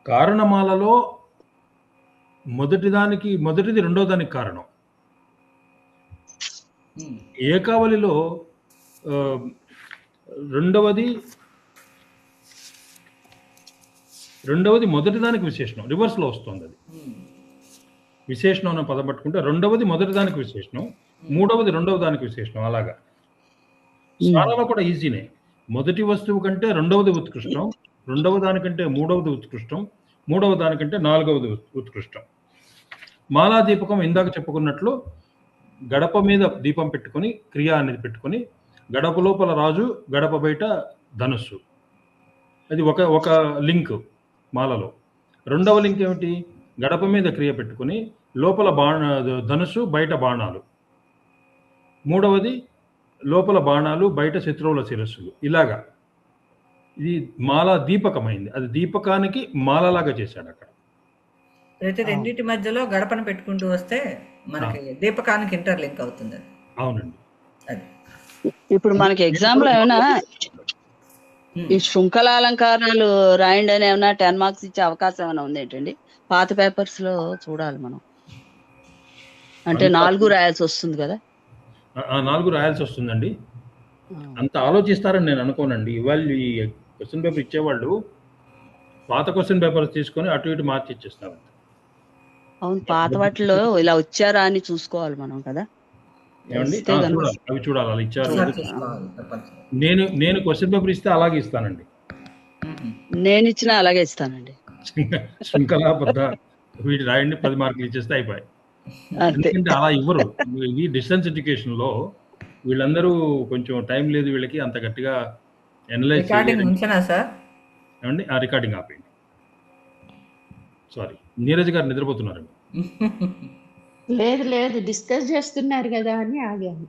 కారణమాలలో మొదటిది రెండో దానికి కారణం. ఉమ్. ఏకావళిలో ఆ, రెండవది మొదటి దానికి విశేషణం, రివర్స్లో వస్తుంది అది. ఉమ్. విశేషణం అనే పదం పట్టుకుంటే రెండవది మొదటి దానికి విశేషణం, మూడవది రెండవ దానికి విశేషణం. అలాగా స్నానంలో కూడా ఈజీనే. మొదటి వస్తువు కంటే రెండవది ఉత్కృష్టం, రెండవ దానికంటే మూడవది ఉత్కృష్టం, మూడవ దానికంటే నాలుగవది ఉత్కృష్టం. మాలా దీపకం ఇందాక చెప్పుకున్నట్లు గడప మీద దీపం పెట్టుకొని, క్రియ అనేది పెట్టుకొని, గడప లోపల రాజు, గడప బయట ధనుస్సు. అది ఒక లింక్ మాలలో. రెండవ లింక్ ఏమిటి? గడప మీద క్రియ పెట్టుకొని లోపల ధనుస్సు, బయట బాణాలు. మూడవది లోపల బాణాలు, బయట శత్రువుల శిరస్సులు. ఇలాగా ఇది మాలా దీపకమైంది. అది దీపకానికి మాలలాగా చేశాడు అక్కడ. ప్రతి రెండింటి మధ్యలో గడపను పెట్టుకుంటూ వస్తే మనకి దీపకానికి ఇంటర్లింక్ అవుతుంది అది. అవునండి. అది ఇప్పుడు మనకి ఎగ్జామ్ లో ఏమైనా ఈ శృంఖలాలంకారాలు రాయండి అని ఏమైనా 10 మార్క్స్ ఇచ్చే అవకాశం ఏమైనా ఉంది ఏంటండి? పాత పేపర్స్ లో చూడాలి మనం. అంటే 4 రాయాల్సి వస్తుంది కదా. ఆ 4 రాయాల్సి వస్తుందండి. అంత ఆలోచిస్తారని నేను అనుకోనండి. ఇవాళ ఈ క్వశ్చన్ పేపర్ ఇచ్చేవాళ్ళు పాత క్వశ్చన్ పేపర్స్ తీసుకొని అటు ఇటు మార్చి ఇచ్చేస్తారు. అవును, పాత వాటిలో ఇలా వచ్చారా అని చూసుకోవాలి మనం కదా. ఏమండి? వస్తే గనుక చూడాలి, అవి చూడాలి. అలా ఇచ్చారు. ఒకసారి చూసుకోవాలి తప్పనిసరి. నేను క్వశ్చన్ పేపర్ ఇస్తే అలాగే ఇస్తానండి. నేను ఇచ్చినా అలాగే ఇస్తానండి. శృంఖలాబద్ధ వీటి రాయండి, 10 మార్కులు ఇచ్చేస్తే అయిపోయాయి. అంతే. ఎందుకంటే అలా ఇవ్వరు. ఇది డిస్టెన్స్ ఎడ్యుకేషన్లో వీళ్ళందరూ కొంచెం టైం లేదు వీళ్ళకి అంత గట్టిగా ఎనలైజ్ రికార్డింగ్ ఉంచనా సార్? ఏమండి? ఆ రికార్డింగ్ ఆపేయండి. సారీ, నీరజ్ గారు నిద్రపోతున్నారండి. లేదు లేదు డిస్కస్ చేస్తున్నారు కదా అని ఆగాను.